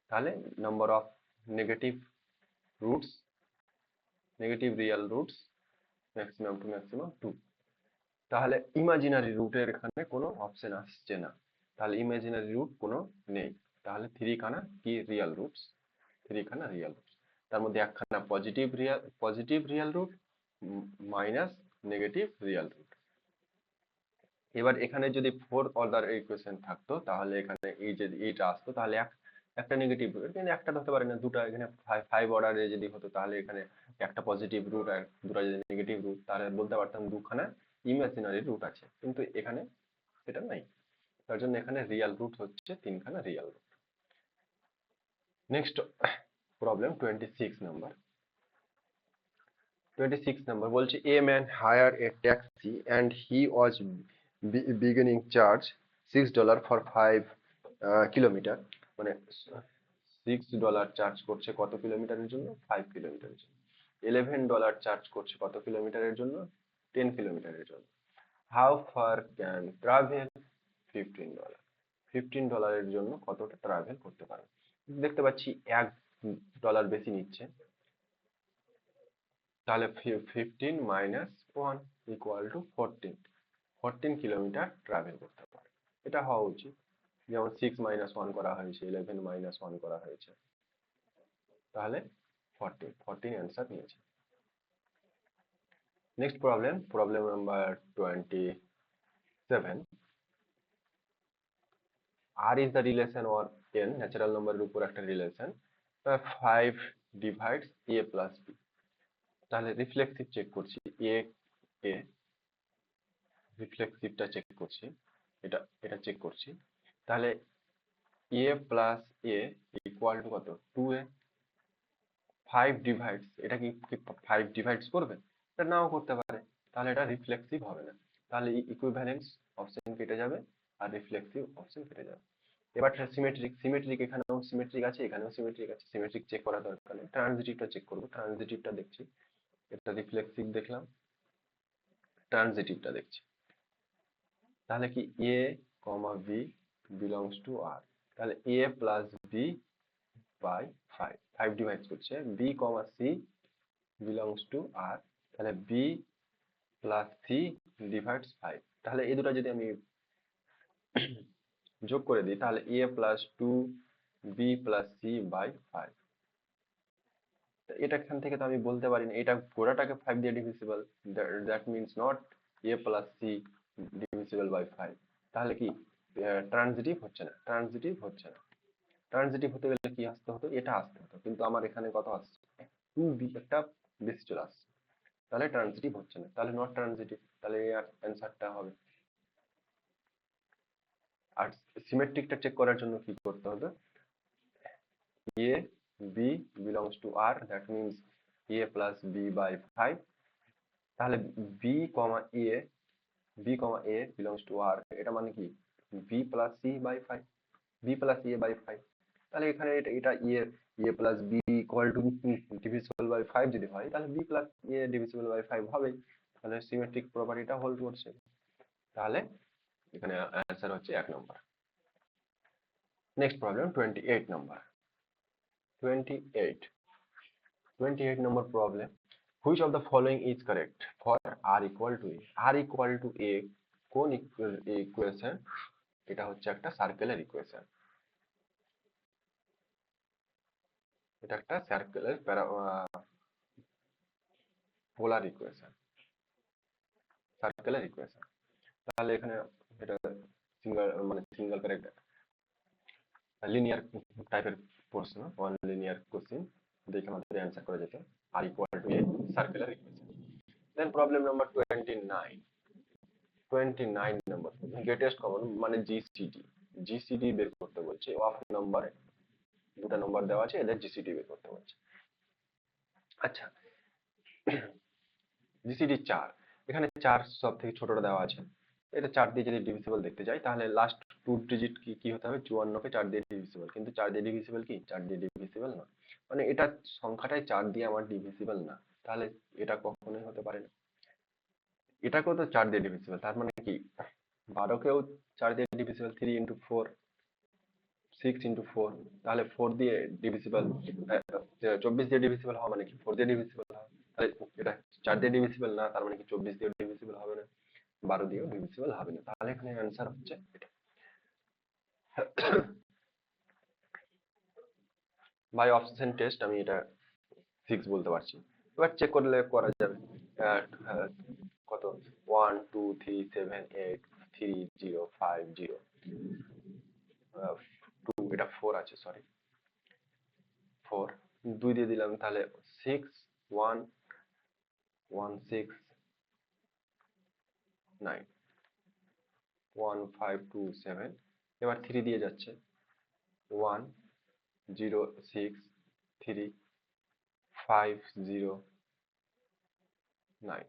তাহলে number of negative roots, negative real roots maximum two maximum 2। তাহলে ইমাজিনারি রুটের এখানে কোনো অপশন আসছে না, তাহলে ইমাজিনারি রুট কোনো নেই। তাহলে 3 খানা কি রিয়েল রুটস, 3 খানা রিয়েল রুটস, তার মধ্যে একখানা positive real root minus negative real root. এবার এখানে যদি ফোর্থ অর্ডার ইকুয়েশন থাকতো তাহলে এখানে এই যে এইটা আসতো, তাহলে একটা নেগেটিভ রুট, কিন্তু একটা হতে পারে না, দুটো। এখানে 5 অর্ডারে যদি হতো তাহলে এখানে একটা পজিটিভ রুট আর দুটো যদি নেগেটিভ রুট, তাহলে বলতে পারতাম দুখানা ইমাজিনারি রুট আছে, কিন্তু এখানে সেটা নাই। তার জন্য এখানে রিয়েল রুট হচ্ছে 3খানা real root. Next problem 26 number. 26 number বলছে a man hire a taxi and he was beginning charge $6 for 5 kilometre, মানে $6 চার্জ করছে কত কিলোমিটারের জন্য, 5 কিলোমিটারের জন্য। $11 চার্জ করছে কত কিলোমিটারের জন্য, 10 কিলোমিটারের জন্য। হাউ ফার ক্যান ট্রাভেল $15, $15 জন্য কতটা ট্রাভেল করতে পারবে। দেখতে পাচ্ছি $1 বেশি নিচ্ছে, তাহলে 15 minus 1 equal two 14 kilometre travel করতে পারে। এটা হওয়া উচিত, যেমন 6 - 1 করা হয়েছে, 11 - 1 করা হয়েছে, তাহলে 14 অ্যান্সার নিয়েছে। Next problem number 27। R is the relation or N natural নাম্বারের উপর একটা relation, 5 divides a plus b. তাহলে রিফ্লেক্সিভ চেক করছি, এ এ রিফ্লেক্সিভটা চেক করছি, এটা এটা চেক করছি। তাহলে A plus A equal to কত, 2a। 5 ডিভাইডস, এটা কি 5 ডিভাইডস করবে, এটা নাও করতে পারে, তাহলে এটা রিফ্লেক্সিভ হবে না। তাহলে ইকুইভ্যালেন্স অপশন কেটে যাবে আর রিফ্লেক্সিভ অপশন কেটে যাবে। এবার সিমেট্রিক এখানেও সিমেট্রিক আছে, এখানেও সিমেট্রিক আছে, সিমেট্রিক চেক করা দরকার নেই, ট্রানজিটিভটা চেক করবো। ট্রানজিটিভটা দেখছি, এটা রিফ্লেক্সিভ দেখলাম, ট্রানজিটিভটা দেখছি। তাহলে কি A comma B belongs to R, তাহলে A plus B by 5 divide করছে, B comma C belongs to R, তাহলে বি প্লাস সি ডিভাইডস 5। তাহলে এই দুটো যদি আমি যোগ করে দিই তাহলে A plus 2 B plus C by 5। এটা এখান থেকে তো আমি বলতে পারি না এটা গোটাটাকে 5 দিয়ে divisible, that means not a plus c divisible by 5। তাহলে কি ট্রানজিটিভ হচ্ছে না, ট্রানজিটিভ হচ্ছে না। ট্রানজিটিভ হতে গেলে কি আসতে হতো, এটা আসতে হতো, কিন্তু আমার এখানে কত আসছে, 2b একটা বেশি চলে আসছে, তাহলে ট্রানজিটিভ হচ্ছে না, তাহলে নট ট্রানজিটিভ, তাহলে এর অ্যান্সারটা হবে। আর সিমেট্রিকটা চেক করার জন্য কি করতে হবে, A B belongs to R, that means A plus B by 5। তাহলে B comma A, B comma A belongs to R, এটা মানে কি B plus C by 5, B plus A by 5। তাহলে এখানে এটা এটা A plus B equal to divisible by 5 যদি হয়, তাহলে B plus A divisible by 5 হবেই, তাহলে সিমেট্রিক প্রপার্টিটা হোল্ড করছে। তাহলে এখানে অ্যান্সার হচ্ছে 1 নম্বর। Next problem 28 number. 28 number problem. Which of the following is correct for r equal to a? r equal to a কোন ইকুয়েশন, এটা হচ্ছে একটা সার্কেলের ইকুয়েশন, এটা একটা সার্কেলের পোলার ইকুয়েশন, সার্কেলের ইকুয়েশন। তাহলে এখানে এটা সিঙ্গেল ক্যারেক্টার লিনিয়ার টাইপের প্রশ্ন, ওয়ান লিনিয়ার কোশ্চেন, দেখে আমাদের অ্যান্সার করা যেত, আর ইকুয়াল টু এ সার্কেলের equation. Then problem number 29 number, greatest common মানে জিসিডি বের করতে বলছে, অফ নাম্বারে দুটো নাম্বার দেওয়া আছে, এদের জিসিডি বের করতে বলছে। আচ্ছা, জিসিডি 4, এখানে 4 সব থেকে ছোটটা দেওয়া আছে, এটা 4 দিয়ে যদি ডিভিজিবল দেখতে যাই তাহলে লাস্ট 2 ডিজিট কি হতে হবে, 54 কে 4 দিয়ে ডিভিজিবল, কিন্তু 4 দিয়ে ডিভিজিবল কি 4 দিয়ে ডিভিজিবল না, মানে এটা সংখ্যাটাই 4 দিয়ে আমার ডিভিজিবল না, তাহলে এটা কখনোই হতে পারে না। এটাকেও তো 4 দিয়ে ডিভিজিবল, তার মানে কি 12 কেও 4 দিয়ে ডিভিজিবল, 3 × 4 6 × 4, তাহলে 4 দিয়ে ডিভিজিবল, 24 দিয়ে ডিভিজিবল হওয়া মানে কি 4 দিয়ে ডিভিজিবল হওয়া, তাহলে এটা 4 দিয়ে ডিভিজিবল না, তার মানে কি 24 দিয়ে ডিভিজিবল হবে না, 12 দিয়েও ডিভিজিবল হবে না, তাহলে এখানে অ্যান্সার হচ্ছে এটা। বাই অপশন টেস্ট আমি এটা 6 বলতে পারছি। এবার চেক করলে করা যাবে। কত 1 2 3 7 8 3 0 5 0 2, এটা 4 আছে, সরি 4, 2 দিয়ে দিলাম, তাহলে 6 1 1 6 9 1 5 2 7, এবার 3 দিয়ে যাচ্ছে 1 0 6 3 5 0 9,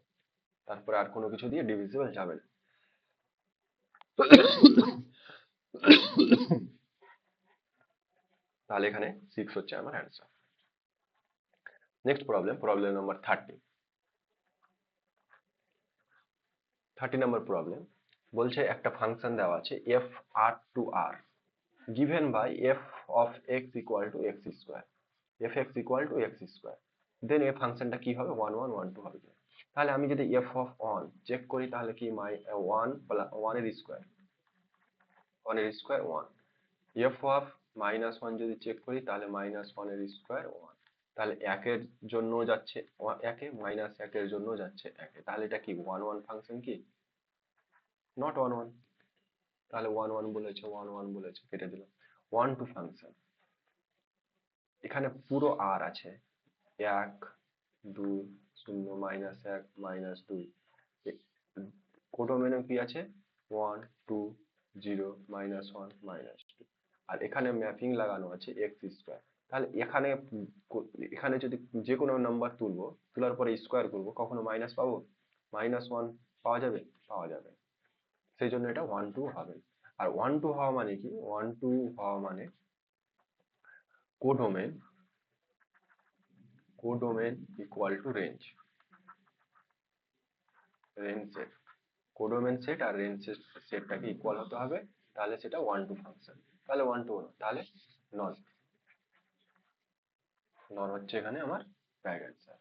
তারপরে আর কোনো কিছু দিয়ে ডিভিজিবল যাবে না। তাহলে এখানে 6 হচ্ছে আমার অ্যান্সার। নেক্সট প্রবলেম নাম্বার 30 নম্বর প্রবলেম বলছে একটা ফাংশন দেওয়া আছে f r to r given by f of x equal to x square, fx equal to x square, দেন এই ফাংশনটা কি হবে 1 1 1 2 হবে। তাহলে আমি যদি f of 1 চেক করি তাহলে কি 1 1 এর স্কয়ার 1 এর স্কয়ার 1, f of -1 যদি চেক করি তাহলে -1 এর স্কয়ার 1, তাহলে 1 এর জন্য যাচ্ছে 1 এ, -1 এর জন্য যাচ্ছে 1 এ, তাহলে এটা কি 1 1 ফাংশন কি নট 1 1, তাহলে 1 1 বলেছে 1 1 বলেছে কেটে দিলাম। 1 2 ফাংশন, এখানে পুরো আর আছে 1 2 0 -1 -2, কোডোমেনে কি আছে 1 2 0 -1 -2, আর এখানে ম্যাপিং লাগানো আছে x স্কয়ার, তাহলে এখানে এখানে যদি যে কোনো নাম্বার তুলবো, তোলার পরে স্কয়ার করব, কখনো মাইনাস পাবো, -1 পাওয়া যাবে, পাওয়া যাবে, সেই জন্য এটা 1 2 হবে। আর 1 2 হওয়া মানে কি 1 2 হওয়া মানে codomain equal to range set, codomain set আর রেঞ্জ সেটটাকে ইকুয়াল হতে হবে, তাহলে সেটা 1 2 ফাংশন, তাহলে 1 2 তাহলে নন হচ্ছে এখানে আমার রাইট অ্যান্সার।